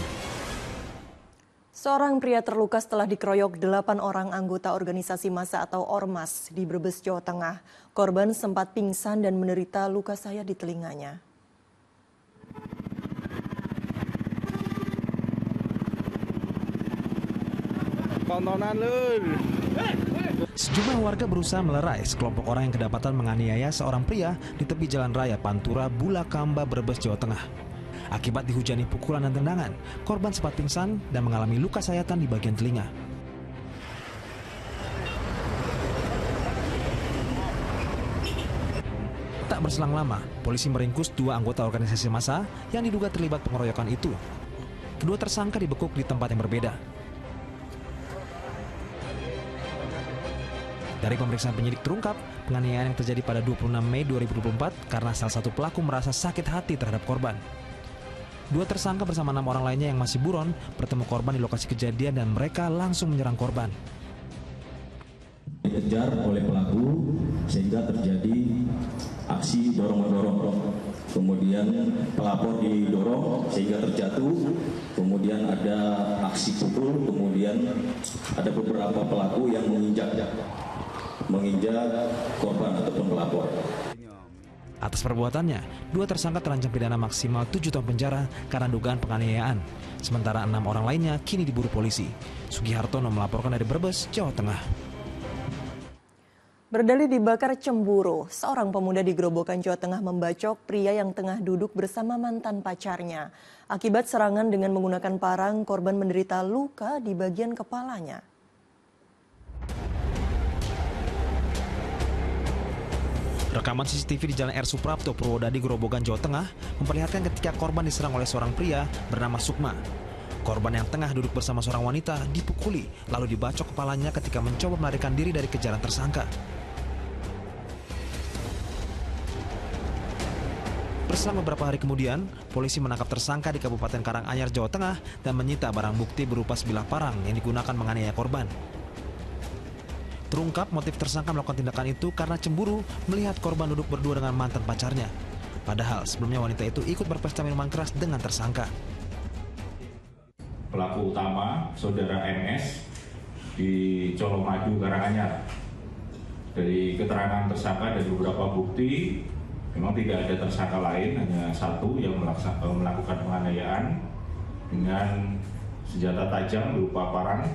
Seorang pria terluka setelah dikeroyok 8 orang anggota organisasi massa atau Ormas di Brebes, Jawa Tengah. Korban sempat pingsan dan menderita luka sayat di telinganya. Tontonan lu. Sejumlah warga berusaha melerai sekelompok orang yang kedapatan menganiaya seorang pria di tepi jalan raya Pantura, Bulakamba, Brebes, Jawa Tengah. Akibat dihujani pukulan dan tendangan, korban sempat pingsan dan mengalami luka sayatan di bagian telinga. Tak berselang lama, polisi meringkus 2 anggota organisasi massa yang diduga terlibat pengeroyokan itu. Kedua tersangka dibekuk di tempat yang berbeda. Dari pemeriksaan penyidik terungkap, penganiayaan yang terjadi pada 26 Mei 2024 karena salah satu pelaku merasa sakit hati terhadap korban. 2 tersangka bersama 6 orang lainnya yang masih buron bertemu korban di lokasi kejadian dan mereka langsung menyerang korban. Dikejar oleh pelaku sehingga terjadi aksi dorong-mendorong. Kemudian pelapor didorong sehingga terjatuh. Kemudian ada aksi pukul. Kemudian ada beberapa pelaku yang menginjak korban ataupun pelapor. Atas perbuatannya, 2 tersangka terancam pidana maksimal 7 tahun penjara karena dugaan penganiayaan. Sementara 6 orang lainnya kini diburu polisi. Sugihartono melaporkan dari Brebes, Jawa Tengah. Berdalih dibakar cemburu, seorang pemuda di Grobogan, Jawa Tengah membacok pria yang tengah duduk bersama mantan pacarnya. Akibat serangan dengan menggunakan parang, korban menderita luka di bagian kepalanya. Rekaman CCTV di Jalan R. Suprapto, Purwodadi, Grobogan, Jawa Tengah memperlihatkan ketika korban diserang oleh seorang pria bernama Sukma. Korban yang tengah duduk bersama seorang wanita dipukuli lalu dibacok kepalanya ketika mencoba melarikan diri dari kejaran tersangka. Berselang beberapa hari kemudian, polisi menangkap tersangka di Kabupaten Karanganyar, Jawa Tengah dan menyita barang bukti berupa sebilah parang yang digunakan menganiaya korban. Terungkap motif tersangka melakukan tindakan itu karena cemburu melihat korban duduk berdua dengan mantan pacarnya. Padahal sebelumnya wanita itu ikut berpesta minuman keras dengan tersangka. Pelaku utama, saudara MS, di Colomadu, Karanganyar. Dari keterangan tersangka dan beberapa bukti, memang tidak ada tersangka lain, hanya satu yang melakukan penganiayaan dengan senjata tajam berupa parang,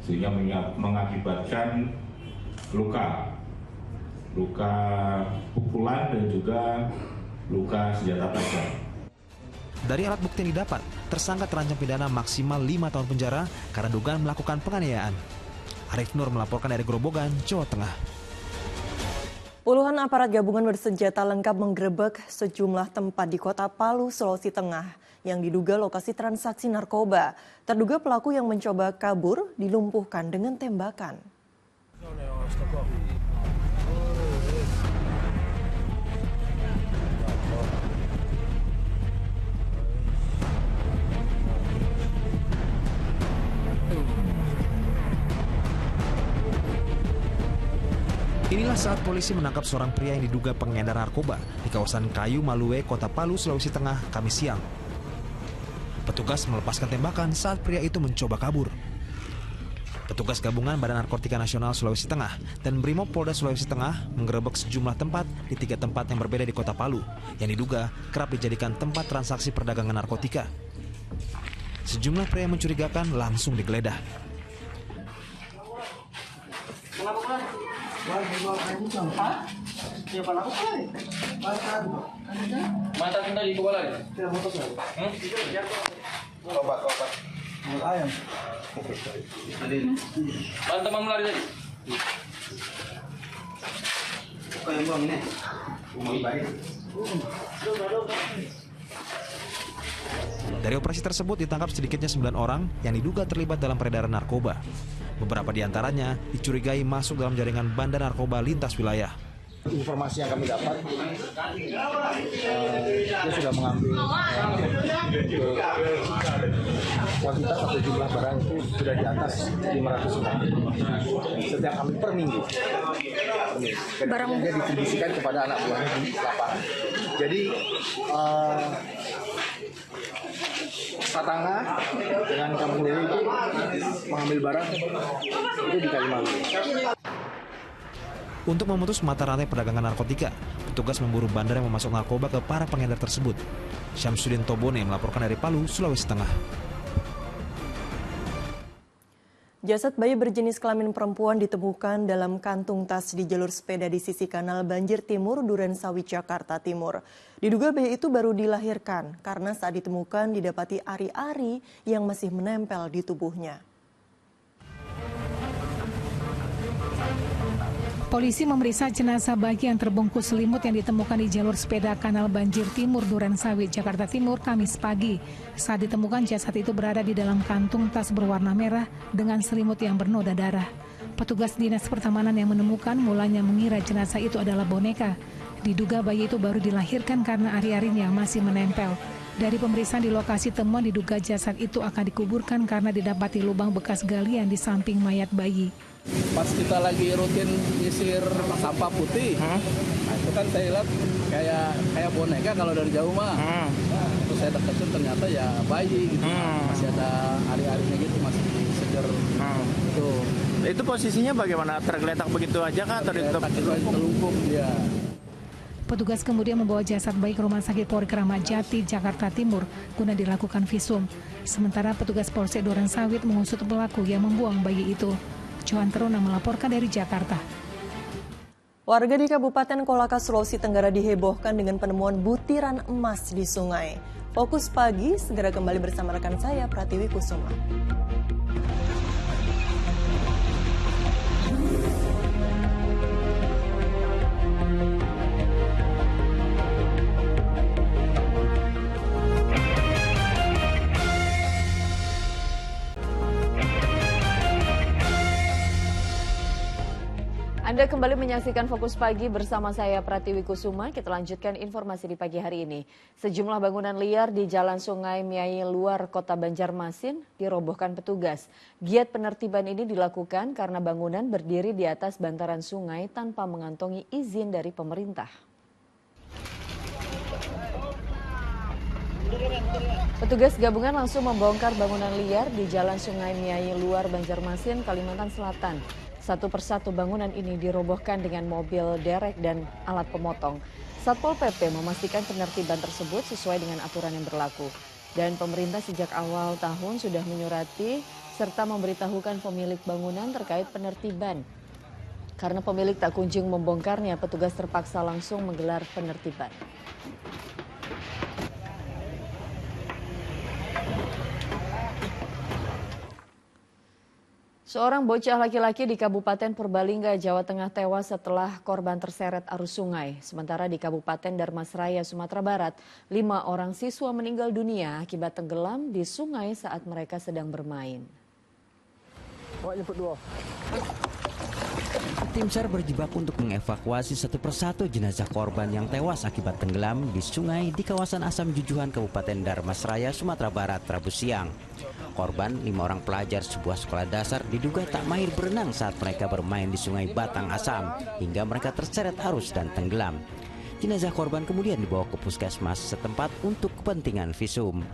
sehingga mengakibatkan luka pukulan dan juga luka senjata tajam. Dari alat bukti yang didapat, tersangka terancam pidana maksimal 5 tahun penjara karena dugaan melakukan penganiayaan. Arif Nur melaporkan dari Grobogan, Jawa Tengah. Puluhan aparat gabungan bersenjata lengkap menggerebek sejumlah tempat di Kota Palu, Sulawesi Tengah yang diduga lokasi transaksi narkoba. Terduga pelaku yang mencoba kabur dilumpuhkan dengan tembakan. Inilah saat polisi menangkap seorang pria yang diduga pengedar narkoba di kawasan Kayu Malue, Kota Palu, Sulawesi Tengah, Kamis siang. Petugas melepaskan tembakan saat pria itu mencoba kabur. Petugas gabungan Badan Narkotika Nasional Sulawesi Tengah dan Brimopolda Sulawesi Tengah menggerebek sejumlah tempat di 3 tempat yang berbeda di Kota Palu yang diduga kerap dijadikan tempat transaksi perdagangan narkotika. Sejumlah pria yang mencurigakan langsung digeledah. Obat. Ayam. Teman lari tadi. Yang buang ini. Dari operasi tersebut ditangkap sedikitnya 9 orang yang diduga terlibat dalam peredaran narkoba. Beberapa di antaranya dicurigai masuk dalam jaringan bandar narkoba lintas wilayah. Informasi yang kami dapat, dia sudah mengambil kuantitas atau jumlah barang itu sudah di atas 500 gram setiap kami per minggu. Barang dia distribusikan kepada anak buahnya di lapangan. Jadi Satanga dengan Kampung Dewi itu mengambil barang itu di Kalimantan. Untuk memutus mata rantai perdagangan narkotika, petugas memburu bandar yang memasuk narkoba ke para pengedar tersebut. Syamsuddin Tobone melaporkan dari Palu, Sulawesi Tengah. Jasad bayi berjenis kelamin perempuan ditemukan dalam kantung tas di jalur sepeda di sisi kanal Banjir Timur, Durensawit, Jakarta Timur. Diduga bayi itu baru dilahirkan karena saat ditemukan didapati ari-ari yang masih menempel di tubuhnya. Polisi memeriksa jenazah bayi yang terbungkus selimut yang ditemukan di jalur sepeda kanal Banjir Timur, Durensawit, Jakarta Timur, Kamis pagi. Saat ditemukan, jasad itu berada di dalam kantung tas berwarna merah dengan selimut yang bernoda darah. Petugas Dinas Pertamanan yang menemukan mulanya mengira jenazah itu adalah boneka. Diduga bayi itu baru dilahirkan karena ari-arinya masih menempel. Dari pemeriksaan di lokasi temuan diduga jasad itu akan dikuburkan karena didapati lubang bekas galian di samping mayat bayi. Pas kita lagi rutin nyisir sampah putih, nah itu kan saya lihat kayak boneka kalau dari jauh mah. Terus saya deketin ternyata ya bayi gitu, masih ada ari-arinya gitu, masih seger. Itu posisinya bagaimana? Tergeletak begitu aja kah atau ditutup? Terlungkup dia. Petugas kemudian membawa jasad bayi ke Rumah Sakit Polri Kramat Jati, Jakarta Timur guna dilakukan visum. Sementara petugas Polsek Durensawit mengusut pelaku yang membuang bayi itu. Johan Teruna melaporkan dari Jakarta. Warga di Kabupaten Kolaka, Sulawesi Tenggara dihebohkan dengan penemuan butiran emas di sungai. Fokus Pagi segera kembali bersama rekan saya Pratiwi Kusuma. Anda kembali menyaksikan Fokus Pagi bersama saya Pratiwi Kusuma. Kita lanjutkan informasi di pagi hari ini. Sejumlah bangunan liar di Jalan Sungai Miai Luar Kota Banjarmasin dirobohkan petugas. Giat penertiban ini dilakukan karena bangunan berdiri di atas bantaran sungai tanpa mengantongi izin dari pemerintah. Petugas gabungan langsung membongkar bangunan liar di Jalan Sungai Miai Luar Banjarmasin, Kalimantan Selatan. Satu persatu bangunan ini dirobohkan dengan mobil derek dan alat pemotong. Satpol PP memastikan penertiban tersebut sesuai dengan aturan yang berlaku. Dan pemerintah sejak awal tahun sudah menyurati serta memberitahukan pemilik bangunan terkait penertiban. Karena pemilik tak kunjung membongkarnya, petugas terpaksa langsung menggelar penertiban. Seorang bocah laki-laki di Kabupaten Purbalingga, Jawa Tengah tewas setelah korban terseret arus sungai. Sementara di Kabupaten Dharmasraya, Sumatera Barat, 5 orang siswa meninggal dunia akibat tenggelam di sungai saat mereka sedang bermain. Tim SAR berjibaku untuk mengevakuasi satu persatu jenazah korban yang tewas akibat tenggelam di sungai di kawasan Asam Jujuhan, Kabupaten Dharmasraya, Sumatera Barat, Rabu siang. Korban, 5 orang pelajar sebuah sekolah dasar, diduga tak mahir berenang saat mereka bermain di sungai Batang Asam hingga mereka terseret arus dan tenggelam. Jenazah korban kemudian dibawa ke puskesmas setempat untuk kepentingan visum.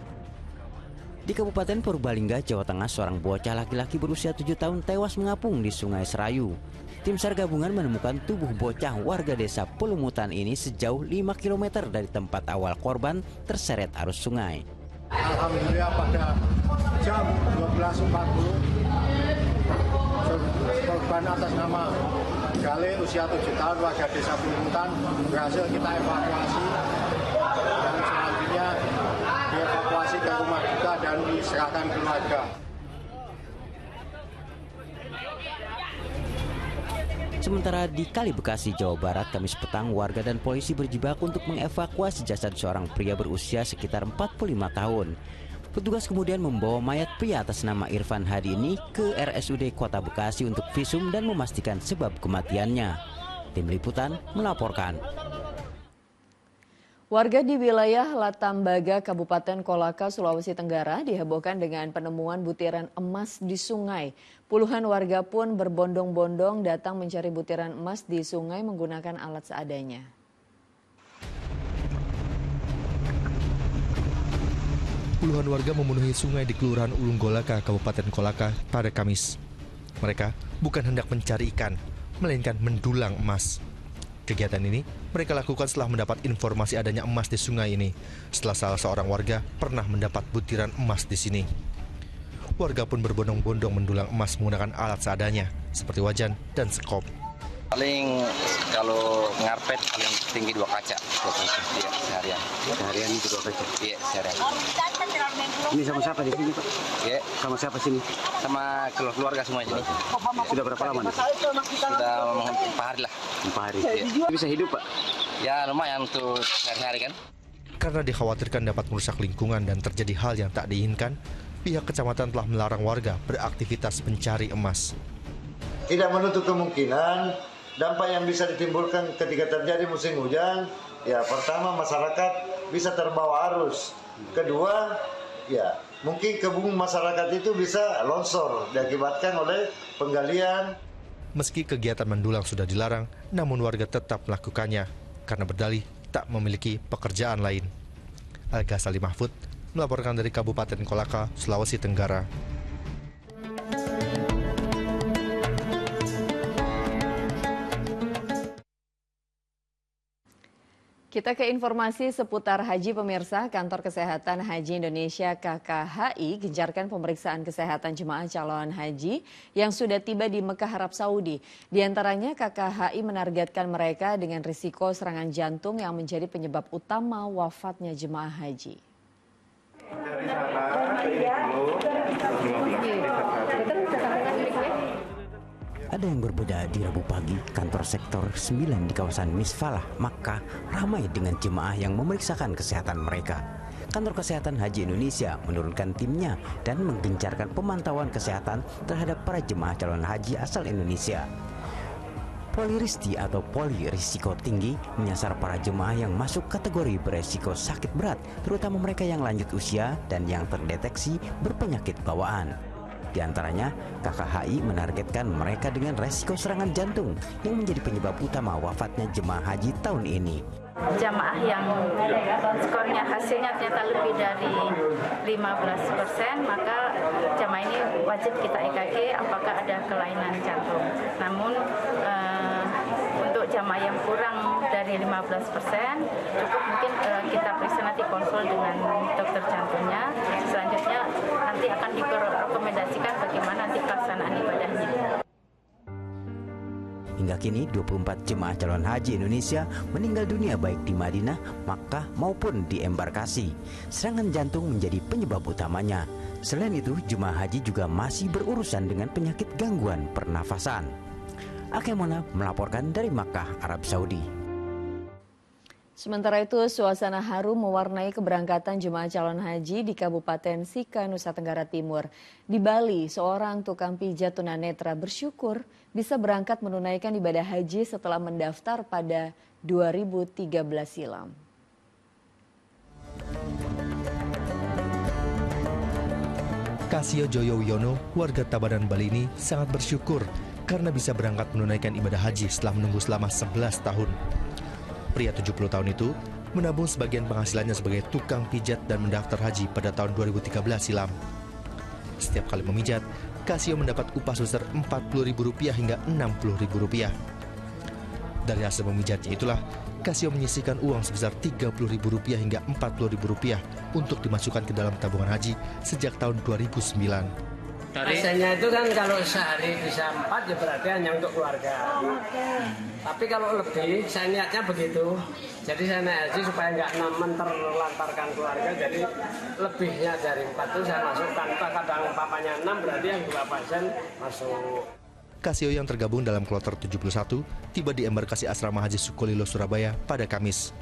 Di Kabupaten Purbalingga, Jawa Tengah, seorang bocah laki-laki berusia 7 tahun tewas mengapung di Sungai Serayu. Tim SAR gabungan menemukan tubuh bocah warga desa Pelumutan ini sejauh 5 km dari tempat awal korban terseret arus sungai. Alhamdulillah pada jam 12.40 korban atas nama Gale usia 7 tahun warga desa Pelumutan berhasil kita evakuasi dan selanjutnya dievakuasi ke rumah duka dan diserahkan keluarga. Sementara di Kali Bekasi, Jawa Barat, Kamis petang, warga dan polisi berjibaku untuk mengevakuasi jasad seorang pria berusia sekitar 45 tahun. Petugas kemudian membawa mayat pria atas nama Irfan Hadi ini ke RSUD Kota Bekasi untuk visum dan memastikan sebab kematiannya. Tim Liputan melaporkan. Warga di wilayah Latambaga, Kabupaten Kolaka, Sulawesi Tenggara dihebohkan dengan penemuan butiran emas di sungai. Puluhan warga pun berbondong-bondong datang mencari butiran emas di sungai menggunakan alat seadanya. Puluhan warga memenuhi sungai di Kelurahan Ulunggolaka, Kabupaten Kolaka pada Kamis. Mereka bukan hendak mencari ikan, melainkan mendulang emas. Kegiatan ini mereka lakukan setelah mendapat informasi adanya emas di sungai ini, setelah salah seorang warga pernah mendapat butiran emas di sini. warga pun berbondong-bondong mendulang emas menggunakan alat seadanya, seperti wajan dan sekop. Paling kalau ngarpet paling tinggi 2 kaca. Iya, seharian. Seharian itu 2 kaca? Iya, seharian. Ini sama siapa di sini, Pak? Iya. Sama siapa sini? Sama keluarga semuanya. Sudah berapa lama nih? Sudah 4 hari lah. 4 hari? Iya. Bisa hidup, Pak? Ya lumayan untuk sehari-hari kan. Karena dikhawatirkan dapat merusak lingkungan dan terjadi hal yang tak diinginkan, pihak kecamatan telah melarang warga beraktivitas mencari emas. Tidak menutup kemungkinan dampak yang bisa ditimbulkan ketika terjadi musim hujan, ya pertama masyarakat bisa terbawa arus. Kedua, ya mungkin kebun masyarakat itu bisa longsor diakibatkan oleh penggalian. Meski kegiatan mendulang sudah dilarang, namun warga tetap melakukannya karena berdalih tak memiliki pekerjaan lain. Al-Ghazali Mahfud melaporkan dari Kabupaten Kolaka, Sulawesi Tenggara. Kita ke informasi seputar haji pemirsa. Kantor Kesehatan Haji Indonesia KKHI gencarkan pemeriksaan kesehatan jemaah calon haji yang sudah tiba di Mekah, Arab Saudi. Di antaranya KKHI menargetkan mereka dengan risiko serangan jantung yang menjadi penyebab utama wafatnya jemaah haji. Ada yang berbeda di Rabu pagi, kantor sektor 9 di kawasan Misfalah, Makkah ramai dengan jemaah yang memeriksakan kesehatan mereka. Kantor Kesehatan Haji Indonesia menurunkan timnya dan menggencarkan pemantauan kesehatan terhadap para jemaah calon haji asal Indonesia. Poliristi atau poli risiko tinggi menyasar para jemaah yang masuk kategori beresiko sakit berat, terutama mereka yang lanjut usia dan yang terdeteksi berpenyakit bawaan. Di antaranya, KKHI menargetkan mereka dengan resiko serangan jantung yang menjadi penyebab utama wafatnya jemaah haji tahun ini. Jamaah yang skornya hasilnya ternyata lebih dari 15%, maka jamaah ini wajib kita EKG apakah ada kelainan jantung. Namun untuk jamaah yang kurang dari 15%, cukup mungkin kita periksa nanti konsul dengan dokter jantungnya. Selanjutnya nanti akan direkomendasikan bagaimana nanti pelaksanaan ibadahnya. Hingga kini 24 jemaah calon haji Indonesia meninggal dunia baik di Madinah, Makkah maupun di embarkasi. Serangan jantung menjadi penyebab utamanya. Selain itu, jemaah haji juga masih berurusan dengan penyakit gangguan pernafasan. Akemona melaporkan dari Makkah, Arab Saudi. Sementara itu, suasana haru mewarnai keberangkatan jemaah calon haji di Kabupaten Sika, Nusa Tenggara Timur. Di Bali, seorang tukang pijat tunanetra bersyukur bisa berangkat menunaikan ibadah haji setelah mendaftar pada 2013 silam. Kasio Joyo Wiono, warga Tabanan, Bali ini sangat bersyukur karena bisa berangkat menunaikan ibadah haji setelah menunggu selama 11 tahun. Pria 70 tahun itu menabung sebagian penghasilannya sebagai tukang pijat dan mendaftar haji pada tahun 2013 silam. Setiap kali memijat, Kasio mendapat upah sebesar Rp40.000 hingga Rp60.000. Dari hasil memijatnya itulah, Kasio menyisihkan uang sebesar Rp30.000 hingga Rp40.000 untuk dimasukkan ke dalam tabungan haji sejak tahun 2009. Biasanya itu kan kalau sehari bisa 4 ya berarti hanya untuk keluarga. Tapi kalau lebih, saya niatnya begitu. Jadi saya naik haji supaya nggak menterlantarkan keluarga. Jadi lebihnya dari 4 itu saya masukkan. Kadang papanya 6 berarti yang 2% masuk. Kasio yang tergabung dalam kloter 71 tiba di embarkasi asrama haji Sukolilo, Surabaya pada Kamis.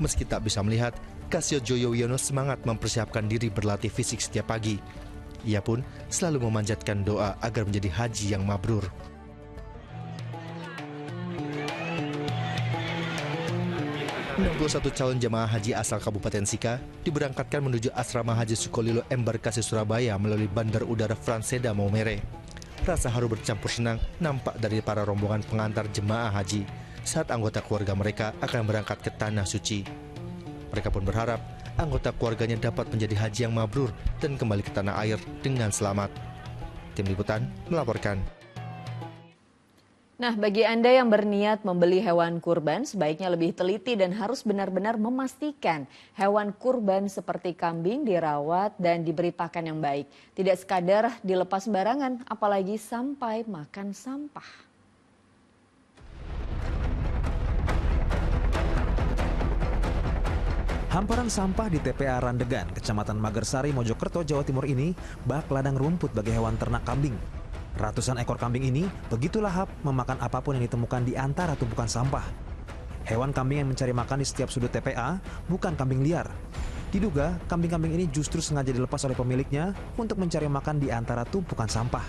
Meski tak bisa melihat, Kasio Joyo Wiono semangat mempersiapkan diri berlatih fisik setiap pagi. Ia pun selalu memanjatkan doa agar menjadi haji yang mabrur. ...61 calon jemaah haji asal Kabupaten Sika diberangkatkan menuju asrama haji Sukolilo embarkasi Surabaya melalui Bandar Udara Franseda Maumere. Rasa haru bercampur senang nampak dari para rombongan pengantar jemaah haji saat anggota keluarga mereka akan berangkat ke Tanah Suci. Mereka pun berharap anggota keluarganya dapat menjadi haji yang mabrur dan kembali ke tanah air dengan selamat. Tim Liputan melaporkan. Nah, bagi Anda yang berniat membeli hewan kurban, sebaiknya lebih teliti dan harus benar-benar memastikan hewan kurban seperti kambing dirawat dan diberi pakan yang baik. Tidak sekadar dilepas sembarangan, apalagi sampai makan sampah. Hamparan sampah di TPA Randegan, Kecamatan Magersari, Mojokerto, Jawa Timur ini bak ladang rumput bagi hewan ternak kambing. Ratusan ekor kambing ini begitu lahap memakan apapun yang ditemukan di antara tumpukan sampah. Hewan kambing yang mencari makan di setiap sudut TPA bukan kambing liar. Diduga kambing-kambing ini justru sengaja dilepas oleh pemiliknya untuk mencari makan di antara tumpukan sampah.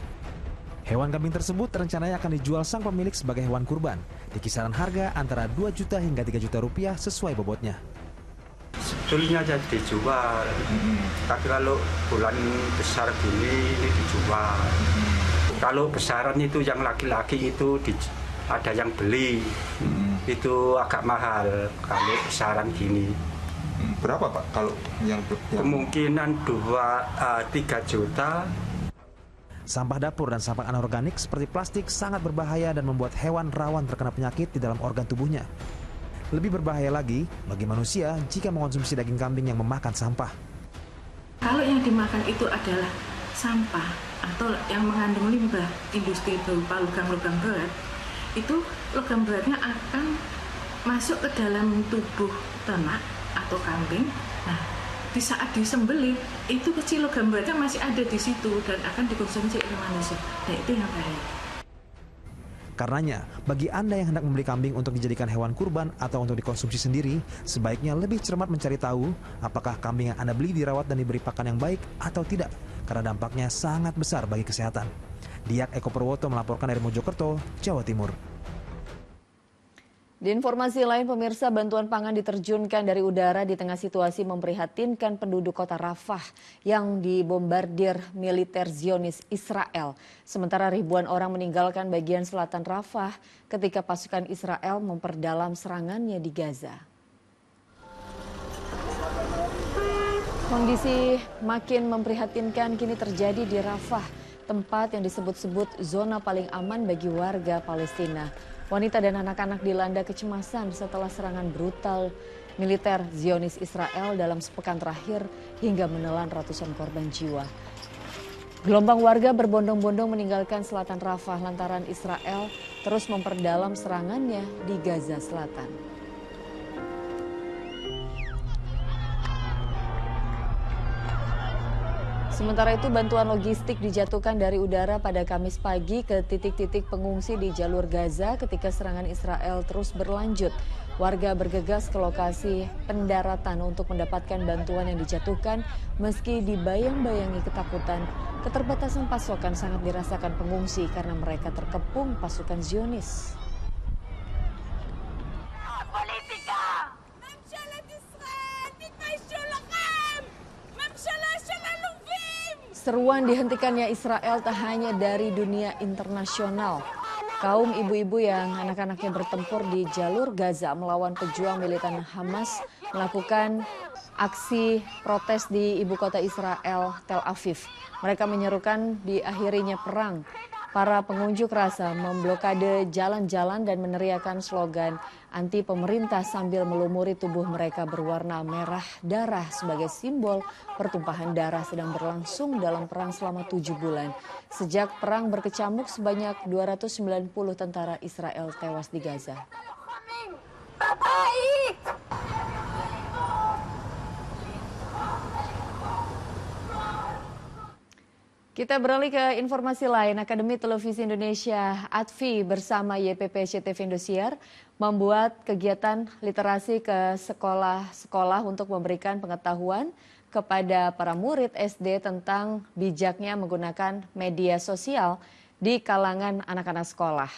Hewan kambing tersebut rencananya akan dijual sang pemilik sebagai hewan kurban di kisaran harga antara 2 juta hingga 3 juta rupiah sesuai bobotnya. Sebetulnya jadi dijual, tapi kalau bulan besar gini ini dijual. Kalau besaran itu yang laki-laki itu ada yang beli, itu agak mahal kalau besaran gini. Berapa Pak kalau yang kemungkinan 2-3 juta. Sampah dapur dan sampah anorganik seperti plastik sangat berbahaya dan membuat hewan rawan terkena penyakit di dalam organ tubuhnya. Lebih berbahaya lagi bagi manusia jika mengonsumsi daging kambing yang memakan sampah. Kalau yang dimakan itu adalah sampah atau yang mengandung limbah industri berupa logam-logam berat, itu logam beratnya akan masuk ke dalam tubuh ternak atau kambing. Nah, di saat disembelih, itu kecil logam beratnya masih ada di situ dan akan dikonsumsi oleh manusia. Nah, itu yang bahaya. Karenanya, bagi Anda yang hendak membeli kambing untuk dijadikan hewan kurban atau untuk dikonsumsi sendiri, sebaiknya lebih cermat mencari tahu apakah kambing yang Anda beli dirawat dan diberi pakan yang baik atau tidak, karena dampaknya sangat besar bagi kesehatan. Diak Eko Purwoto melaporkan dari Mojokerto, Jawa Timur. Di informasi lain, pemirsa, bantuan pangan diterjunkan dari udara di tengah situasi memprihatinkan penduduk kota Rafah yang dibombardir militer Zionis Israel. Sementara ribuan orang meninggalkan bagian selatan Rafah ketika pasukan Israel memperdalam serangannya di Gaza. Kondisi makin memprihatinkan kini terjadi di Rafah, tempat yang disebut-sebut zona paling aman bagi warga Palestina. Wanita dan anak-anak dilanda kecemasan setelah serangan brutal militer Zionis Israel dalam sepekan terakhir hingga menelan ratusan korban jiwa. Gelombang warga berbondong-bondong meninggalkan selatan Rafah lantaran Israel terus memperdalam serangannya di Gaza Selatan. Sementara itu, bantuan logistik dijatuhkan dari udara pada Kamis pagi ke titik-titik pengungsi di jalur Gaza ketika serangan Israel terus berlanjut. Warga bergegas ke lokasi pendaratan untuk mendapatkan bantuan yang dijatuhkan meski dibayang-bayangi ketakutan. Keterbatasan pasokan sangat dirasakan pengungsi karena mereka terkepung pasukan Zionis. Seruan dihentikannya Israel tak hanya dari dunia internasional. Kaum ibu-ibu yang anak-anaknya bertempur di jalur Gaza melawan pejuang militan Hamas melakukan aksi protes di ibu kota Israel, Tel Aviv. Mereka menyerukan diakhirinya perang. Para pengunjuk rasa memblokade jalan-jalan dan meneriakan slogan anti pemerintah sambil melumuri tubuh mereka berwarna merah darah sebagai simbol pertumpahan darah sedang berlangsung dalam perang selama 7 bulan. Sejak perang berkecamuk, sebanyak 290 tentara Israel tewas di Gaza. Kita beralih ke informasi lain. Akademi Televisi Indonesia ATVI bersama YPP-CTV Indosiar membuat kegiatan literasi ke sekolah-sekolah untuk memberikan pengetahuan kepada para murid SD tentang bijaknya menggunakan media sosial di kalangan anak-anak sekolah.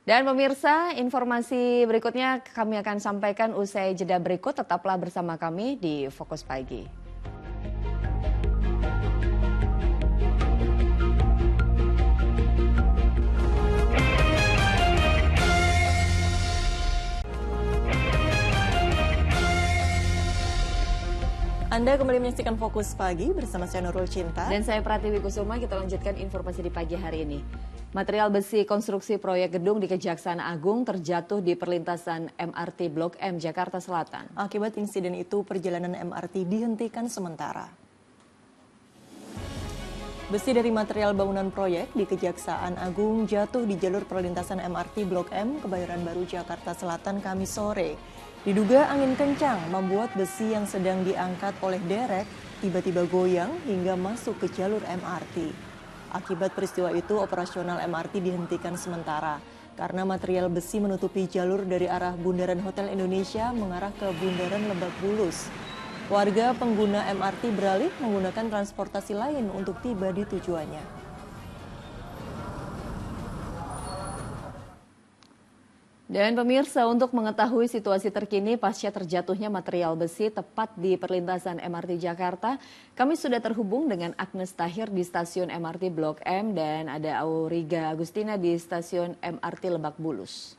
Dan pemirsa, informasi berikutnya kami akan sampaikan usai jeda berikut. Tetaplah bersama kami di Fokus Pagi. Anda kembali menyaksikan Fokus Pagi bersama saya Nurul Cinta. Dan saya Pratiwi Kusuma. Kita lanjutkan informasi di pagi hari ini. Material besi konstruksi proyek gedung di Kejaksaan Agung terjatuh di perlintasan MRT Blok M, Jakarta Selatan. Akibat insiden itu, perjalanan MRT dihentikan sementara. Besi dari material bangunan proyek di Kejaksaan Agung jatuh di jalur perlintasan MRT Blok M, Kebayoran Baru, Jakarta Selatan, Kamis sore. Diduga angin kencang membuat besi yang sedang diangkat oleh derek tiba-tiba goyang hingga masuk ke jalur MRT. Akibat peristiwa itu, operasional MRT dihentikan sementara karena material besi menutupi jalur dari arah Bundaran Hotel Indonesia mengarah ke Bundaran Lebak Bulus. Warga pengguna MRT beralih menggunakan transportasi lain untuk tiba di tujuannya. Dan pemirsa, untuk mengetahui situasi terkini pasca terjatuhnya material besi tepat di perlintasan MRT Jakarta, kami sudah terhubung dengan Agnes Tahir di stasiun MRT Blok M dan ada Auriga Agustina di stasiun MRT Lebak Bulus.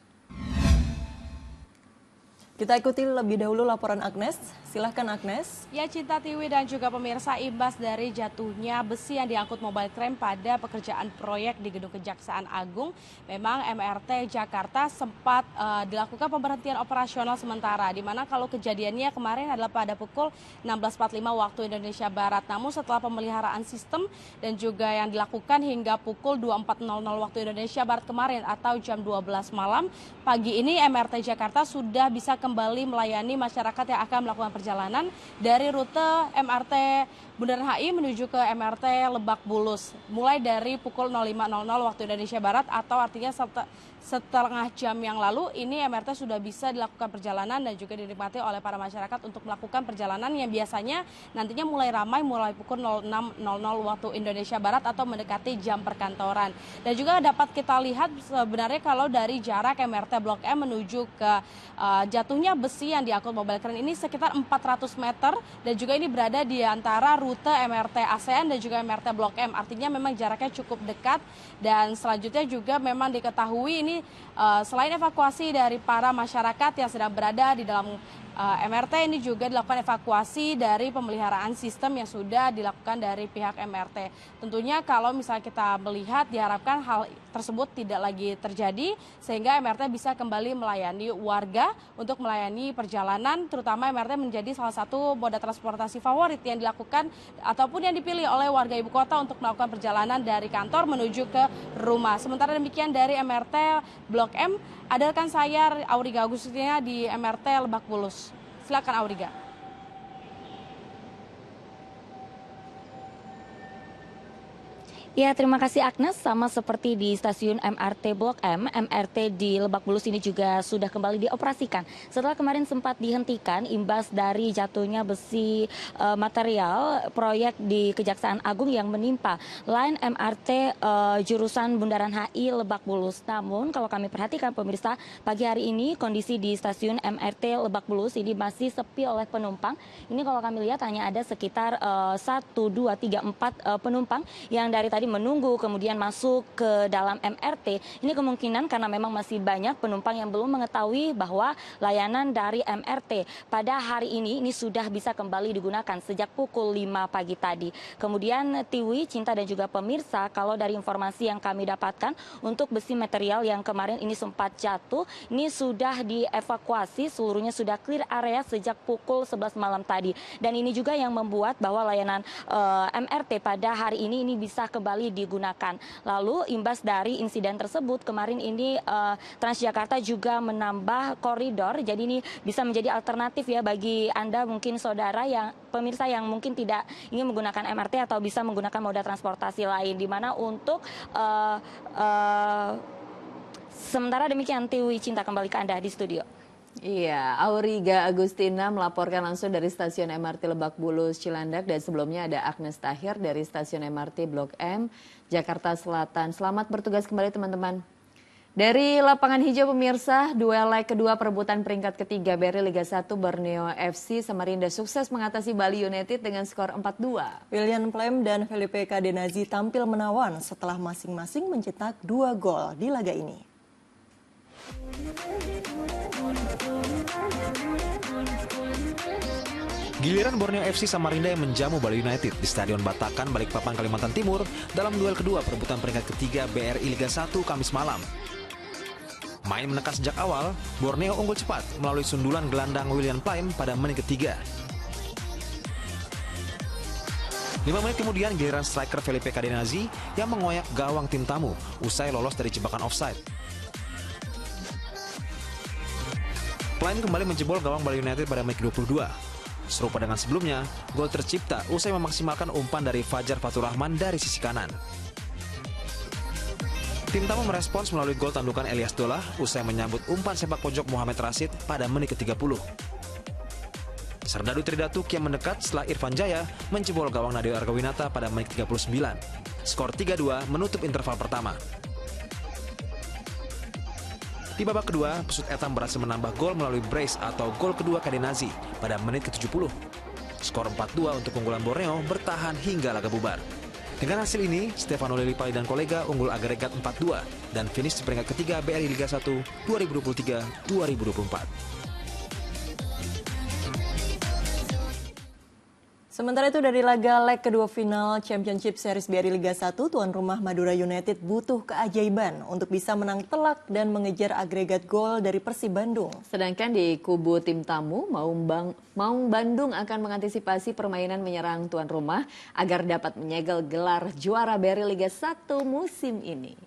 Kita ikuti lebih dahulu laporan Agnes. Silahkan Agnes. Ya, Cinta Tiwi dan juga pemirsa, imbas dari jatuhnya besi yang diangkut mobile crane pada pekerjaan proyek di Gedung Kejaksaan Agung, memang MRT Jakarta sempat dilakukan pemberhentian operasional sementara, di mana kalau kejadiannya kemarin adalah pada pukul 16.45 waktu Indonesia Barat. Namun setelah pemeliharaan sistem dan juga yang dilakukan hingga pukul 24.00 waktu Indonesia Barat kemarin atau jam 12 malam, pagi ini MRT Jakarta sudah bisa kembali melayani masyarakat yang akan melakukan perjalanan dari rute MRT Bundaran HI menuju ke MRT Lebak Bulus mulai dari pukul 05.00 waktu Indonesia Barat, atau artinya setengah jam yang lalu ini MRT sudah bisa dilakukan perjalanan dan juga dinikmati oleh para masyarakat untuk melakukan perjalanan yang biasanya nantinya mulai ramai mulai pukul 06.00 waktu Indonesia Barat atau mendekati jam perkantoran. Dan juga dapat kita lihat sebenarnya kalau dari jarak MRT Blok M menuju ke jatuhnya besi yang diangkut mobile crane ini sekitar 400 meter dan juga ini berada di antara rute MRT ASEAN dan juga MRT Blok M. Artinya memang jaraknya cukup dekat dan selanjutnya juga memang diketahui ini selain evakuasi dari para masyarakat yang sedang berada di dalam MRT, ini juga dilakukan evakuasi dari pemeliharaan sistem yang sudah dilakukan dari pihak MRT. Tentunya kalau misalnya kita melihat, diharapkan hal tersebut tidak lagi terjadi sehingga MRT bisa kembali melayani warga untuk melayani perjalanan, terutama MRT menjadi salah satu moda transportasi favorit yang dilakukan ataupun yang dipilih oleh warga ibu kota untuk melakukan perjalanan dari kantor menuju ke rumah. Sementara demikian dari MRT Blok M, ada rekan saya Auriga Agustina di MRT Lebak Bulus. Silakan Auriga. Ya, terima kasih Agnes. Sama seperti di stasiun MRT Blok M, MRT di Lebak Bulus ini juga sudah kembali dioperasikan. Setelah kemarin sempat dihentikan imbas dari jatuhnya besi material proyek di Kejaksaan Agung yang menimpa line MRT jurusan Bundaran HI Lebak Bulus. Namun kalau kami perhatikan pemirsa, pagi hari ini kondisi di stasiun MRT Lebak Bulus ini masih sepi oleh penumpang. Ini kalau kami lihat hanya ada sekitar 1, 2, 3, 4 penumpang yang dari tadi menunggu kemudian masuk ke dalam MRT. Ini kemungkinan karena memang masih banyak penumpang yang belum mengetahui bahwa layanan dari MRT pada hari ini sudah bisa kembali digunakan sejak pukul 5 pagi tadi. Kemudian Tiwi, Cinta dan juga pemirsa, kalau dari informasi yang kami dapatkan untuk besi material yang kemarin ini sempat jatuh, ini sudah dievakuasi, seluruhnya sudah clear area sejak pukul 11 malam tadi. Dan ini juga yang membuat bahwa layanan MRT pada hari ini bisa kembali digunakan. Lalu imbas dari insiden tersebut kemarin ini Transjakarta juga menambah koridor, jadi ini bisa menjadi alternatif ya bagi Anda mungkin saudara yang pemirsa yang mungkin tidak ingin menggunakan MRT atau bisa menggunakan moda transportasi lain, di mana untuk sementara demikian. Tiwi, Cinta, kembali ke Anda di studio. Iya, Auriga Agustina melaporkan langsung dari stasiun MRT Lebak Bulus Cilandak, dan sebelumnya ada Agnes Tahir dari stasiun MRT Blok M, Jakarta Selatan. Selamat bertugas kembali teman-teman. Dari lapangan hijau pemirsa, duel leg kedua perebutan peringkat ketiga BRI Liga 1 Borneo FC Samarinda sukses mengatasi Bali United dengan skor 4-2. William Plem dan Felipe Cadenazi tampil menawan setelah masing-masing mencetak 2 gol di laga ini. Giliran Borneo FC Samarinda yang menjamu Bali United di Stadion Batakan, Balikpapan, Kalimantan Timur dalam duel kedua perebutan peringkat ketiga BRI Liga 1 Kamis malam. Main menekan sejak awal, Borneo unggul cepat melalui sundulan gelandang William Plaim pada menit ketiga. 5 menit kemudian giliran striker Felipe Cadenazi yang mengoyak gawang tim tamu usai lolos dari jebakan offside. Plaim kembali menjebol gawang Bali United pada menit 22. Serupa dengan sebelumnya, gol tercipta usai memaksimalkan umpan dari Fajar Fatur Rahman dari sisi kanan. Tim tamu merespons melalui gol tandukan Elias Dolah usai menyambut umpan sepak pojok Muhammad Rashid pada menit ke-30. Serdadu Tridatuk yang mendekat setelah Irfan Jaya menjebol gawang Nadio Argawinata pada menit 39. Skor 3-2 menutup interval pertama. Di babak kedua, Pesut Etam berhasil menambah gol melalui brace atau gol kedua Cadenazi pada menit ke-70. Skor 4-2 untuk unggulan Borneo bertahan hingga laga bubar. Dengan hasil ini, Stefano Lillipali dan kolega unggul agregat 4-2 dan finish di peringkat ketiga BRI Liga 1 2023-2024. Sementara itu dari laga leg kedua final Championship Series BRI Liga 1, tuan rumah Madura United butuh keajaiban untuk bisa menang telak dan mengejar agregat gol dari Persib Bandung. Sedangkan di kubu tim tamu, Maung Bandung akan mengantisipasi permainan menyerang tuan rumah agar dapat menyegel gelar juara BRI Liga 1 musim ini.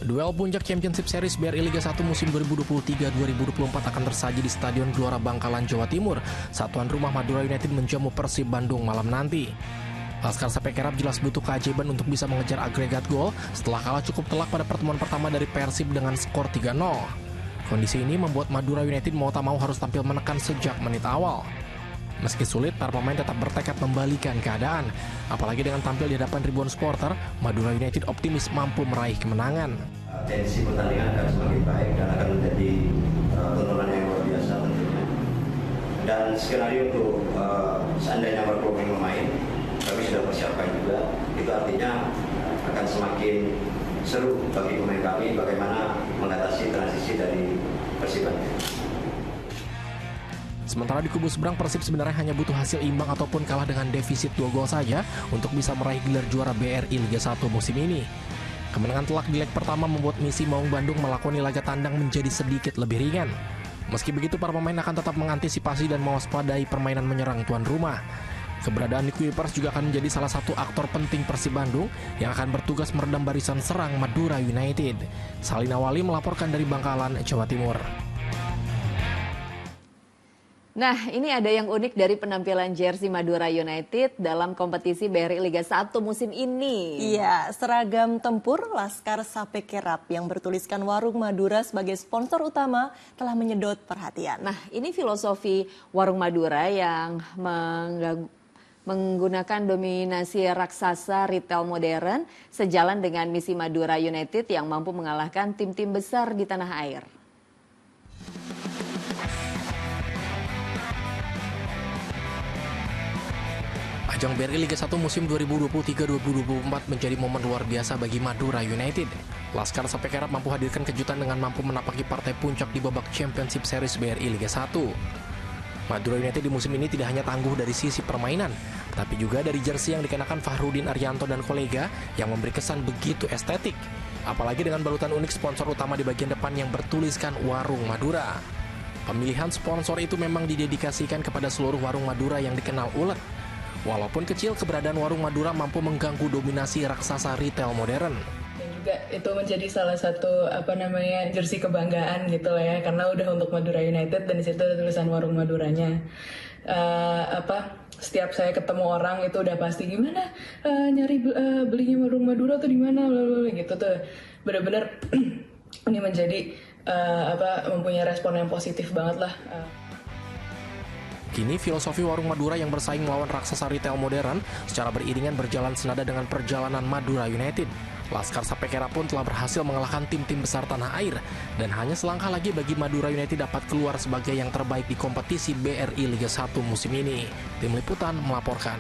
Duel puncak Championship Series BRI Liga 1 musim 2023-2024 akan tersaji di Stadion Gelora Bangkalan, Jawa Timur. Satuan rumah Madura United menjamu Persib Bandung malam nanti. Laskar Sape Kerap jelas butuh keajaiban untuk bisa mengejar agregat gol setelah kalah cukup telak pada pertemuan pertama dari Persib dengan skor 3-0. Kondisi ini membuat Madura United mau tak mau harus tampil menekan sejak menit awal. Meski sulit, para pemain tetap bertekad membalikan keadaan. Apalagi dengan tampil di hadapan ribuan supporter, Madura United optimis mampu meraih kemenangan. Tensi pertandingan akan semakin baik dan akan menjadi tontonan yang luar biasa tentunya. Dan skenario untuk seandainya berpeluang memain, kami sudah persiapkan juga. Itu artinya akan semakin seru bagi pemain kami bagaimana mengatasi transisi dari Persib. Sementara di kubu seberang, Persib sebenarnya hanya butuh hasil imbang ataupun kalah dengan defisit 2 gol saja untuk bisa meraih gelar juara BRI Liga 1 musim ini. Kemenangan telak di leg pertama membuat misi Maung Bandung melakoni laga tandang menjadi sedikit lebih ringan. Meski begitu, para pemain akan tetap mengantisipasi dan mewaspadai permainan menyerang tuan rumah. Keberadaan Nick Kuipers juga akan menjadi salah satu aktor penting Persib Bandung yang akan bertugas meredam barisan serang Madura United. Salina Wali melaporkan dari Bangkalan, Jawa Timur. Nah, ini ada yang unik dari penampilan jersey Madura United dalam kompetisi BRI Liga 1 musim ini. Iya, seragam tempur Laskar Sape Kerap yang bertuliskan Warung Madura sebagai sponsor utama telah menyedot perhatian. Nah, ini filosofi Warung Madura yang menggunakan dominasi raksasa retail modern sejalan dengan misi Madura United yang mampu mengalahkan tim-tim besar di tanah air. Ajang BRI Liga 1 musim 2023-2024 menjadi momen luar biasa bagi Madura United. Laskar Sape Kerap mampu hadirkan kejutan dengan mampu menapaki partai puncak di babak Championship Series BRI Liga 1. Madura United di musim ini tidak hanya tangguh dari sisi permainan, tapi juga dari jersey yang dikenakan Fahrudin Arianto dan kolega yang memberi kesan begitu estetik. Apalagi dengan balutan unik sponsor utama di bagian depan yang bertuliskan Warung Madura. Pemilihan sponsor itu memang didedikasikan kepada seluruh warung Madura yang dikenal ulet. Walaupun kecil, keberadaan Warung Madura mampu mengganggu dominasi raksasa retail modern. Dan juga itu menjadi salah satu jersey kebanggaan gitu lah ya, karena udah untuk Madura United dan di situ ada tulisan Warung Maduranya. Setiap saya ketemu orang itu udah pasti gimana nyari belinya Warung Madura tuh di mana gitu tuh. Bener-bener ini menjadi mempunyai respon yang positif banget lah. Kini filosofi Warung Madura yang bersaing melawan raksasa retail modern secara beriringan berjalan senada dengan perjalanan Madura United. Laskar Sape Kerap pun telah berhasil mengalahkan tim-tim besar tanah air dan hanya selangkah lagi bagi Madura United dapat keluar sebagai yang terbaik di kompetisi BRI Liga 1 musim ini. Tim Liputan melaporkan.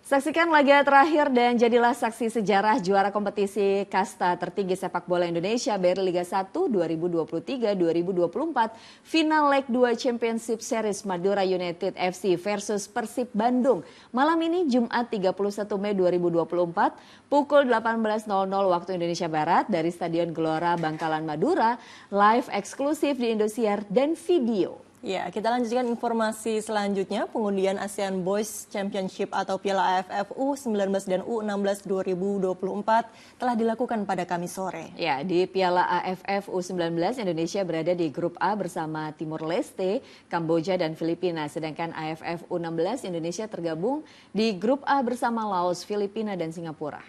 Saksikan laga terakhir dan jadilah saksi sejarah juara kompetisi kasta tertinggi sepak bola Indonesia BRI Liga 1 2023-2024 final leg 2 Championship Series Madura United FC versus Persib Bandung. Malam ini Jumat 31 Mei 2024 pukul 18.00 waktu Indonesia Barat dari Stadion Gelora Bangkalan Madura, live eksklusif di Indosiar dan video. Ya, kita lanjutkan informasi selanjutnya. Pengundian ASEAN Boys Championship atau Piala AFF U19 dan U16 2024 telah dilakukan pada Kamis sore. Ya, di Piala AFF U19 Indonesia berada di grup A bersama Timor Leste, Kamboja dan Filipina. Sedangkan AFF U16 Indonesia tergabung di grup A bersama Laos, Filipina dan Singapura.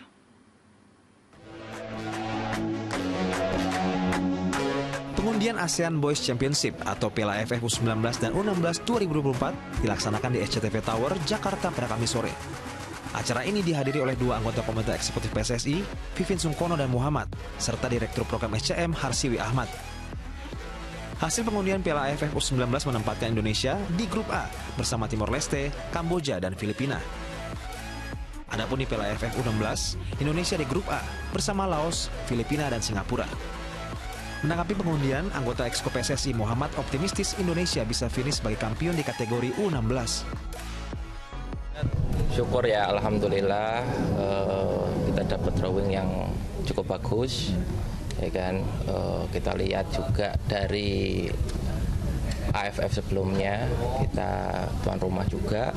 Pengundian ASEAN Boys Championship atau Piala AFF U19 dan U16 2024 dilaksanakan di SCTV Tower, Jakarta pada Kamis sore. Acara ini dihadiri oleh dua anggota Komite Eksekutif PSSI, Vivin Sungkono dan Muhammad, serta Direktur Program SCM Harsiwi Ahmad. Hasil pengundian Piala AFF U19 menempatkan Indonesia di grup A bersama Timor Leste, Kamboja dan Filipina. Adapun di Piala AFF U16, Indonesia di grup A bersama Laos, Filipina dan Singapura. Menanggapi pengundian, anggota Exco PSSI Muhammad optimistis Indonesia bisa finish sebagai kampion di kategori U16. Syukur ya, alhamdulillah kita dapat drawing yang cukup bagus, ya kan. Kita lihat juga dari AFF sebelumnya kita tuan rumah juga,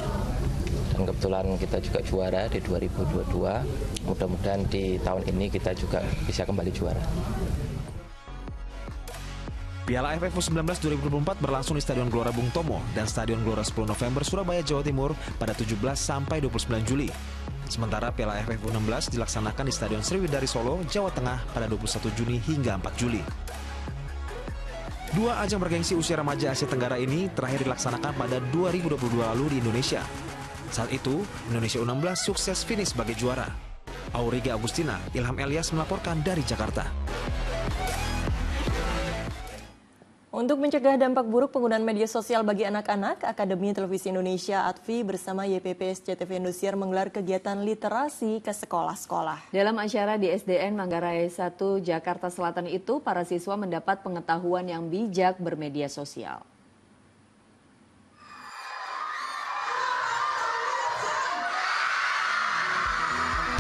dan kebetulan kita juga juara di 2022. Mudah-mudahan di tahun ini kita juga bisa kembali juara. Piala AFF U19 2024 berlangsung di Stadion Gelora Bung Tomo dan Stadion Gelora 10 November Surabaya, Jawa Timur pada 17 sampai 29 Juli. Sementara Piala AFF U16 dilaksanakan di Stadion Sriwidari Solo, Jawa Tengah pada 21 Juni hingga 4 Juli. Dua ajang bergengsi usia remaja Asia Tenggara ini terakhir dilaksanakan pada 2022 lalu di Indonesia. Saat itu, Indonesia U16 sukses finish sebagai juara. Auriga Agustina, Ilham Elias melaporkan dari Jakarta. Untuk mencegah dampak buruk penggunaan media sosial bagi anak-anak, Akademi Televisi Indonesia (ATVI) bersama YPP SCTV Indosiar menggelar kegiatan literasi ke sekolah-sekolah. Dalam acara di SDN Manggarai 1 Jakarta Selatan itu, para siswa mendapat pengetahuan yang bijak bermedia sosial.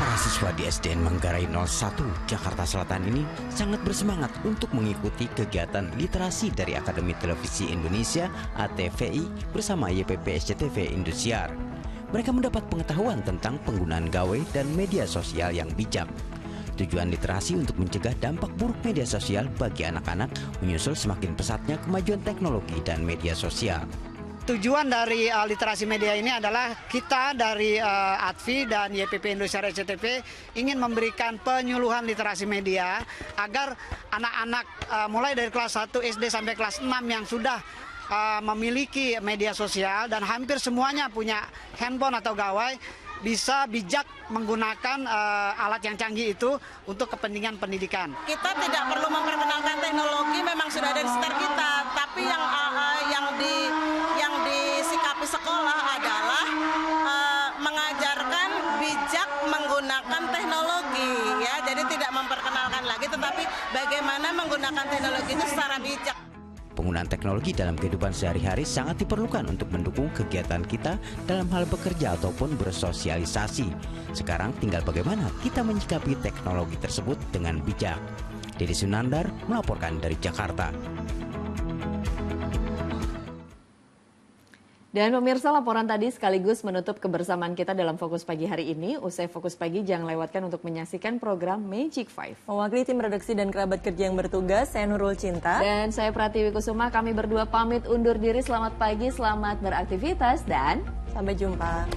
Para siswa di SDN Manggarai 01 Jakarta Selatan ini sangat bersemangat untuk mengikuti kegiatan literasi dari Akademi Televisi Indonesia (ATVI) bersama YPP SCTV Indosiar. Mereka mendapat pengetahuan tentang penggunaan gawai dan media sosial yang bijak. Tujuan literasi untuk mencegah dampak buruk media sosial bagi anak-anak menyusul semakin pesatnya kemajuan teknologi dan media sosial. Tujuan dari literasi media ini adalah kita dari ATVI dan YPP Indosiar SCTV ingin memberikan penyuluhan literasi media agar anak-anak mulai dari kelas 1 SD sampai kelas 6 yang sudah memiliki media sosial dan hampir semuanya punya handphone atau gawai bisa bijak menggunakan alat yang canggih itu untuk kepentingan pendidikan. Kita tidak perlu memperkenalkan teknologi, memang sudah ada di sekitar kita, tapi yang disikapi sekolah adalah mengajarkan bijak menggunakan teknologi, ya. Jadi tidak memperkenalkan lagi, tetapi bagaimana menggunakan teknologi itu secara bijak. Penggunaan teknologi dalam kehidupan sehari-hari sangat diperlukan untuk mendukung kegiatan kita dalam hal bekerja ataupun bersosialisasi. Sekarang tinggal bagaimana kita menyikapi teknologi tersebut dengan bijak. Dedy Sunandar melaporkan dari Jakarta. Dan pemirsa, laporan tadi sekaligus menutup kebersamaan kita dalam Fokus Pagi hari ini. Usai Fokus Pagi, jangan lewatkan untuk menyaksikan program Magic 5. Mewakili tim redaksi dan kerabat kerja yang bertugas, saya Nurul Cinta. Dan saya Pratiwi Kusuma, kami berdua pamit undur diri. Selamat pagi, selamat beraktivitas, dan sampai jumpa.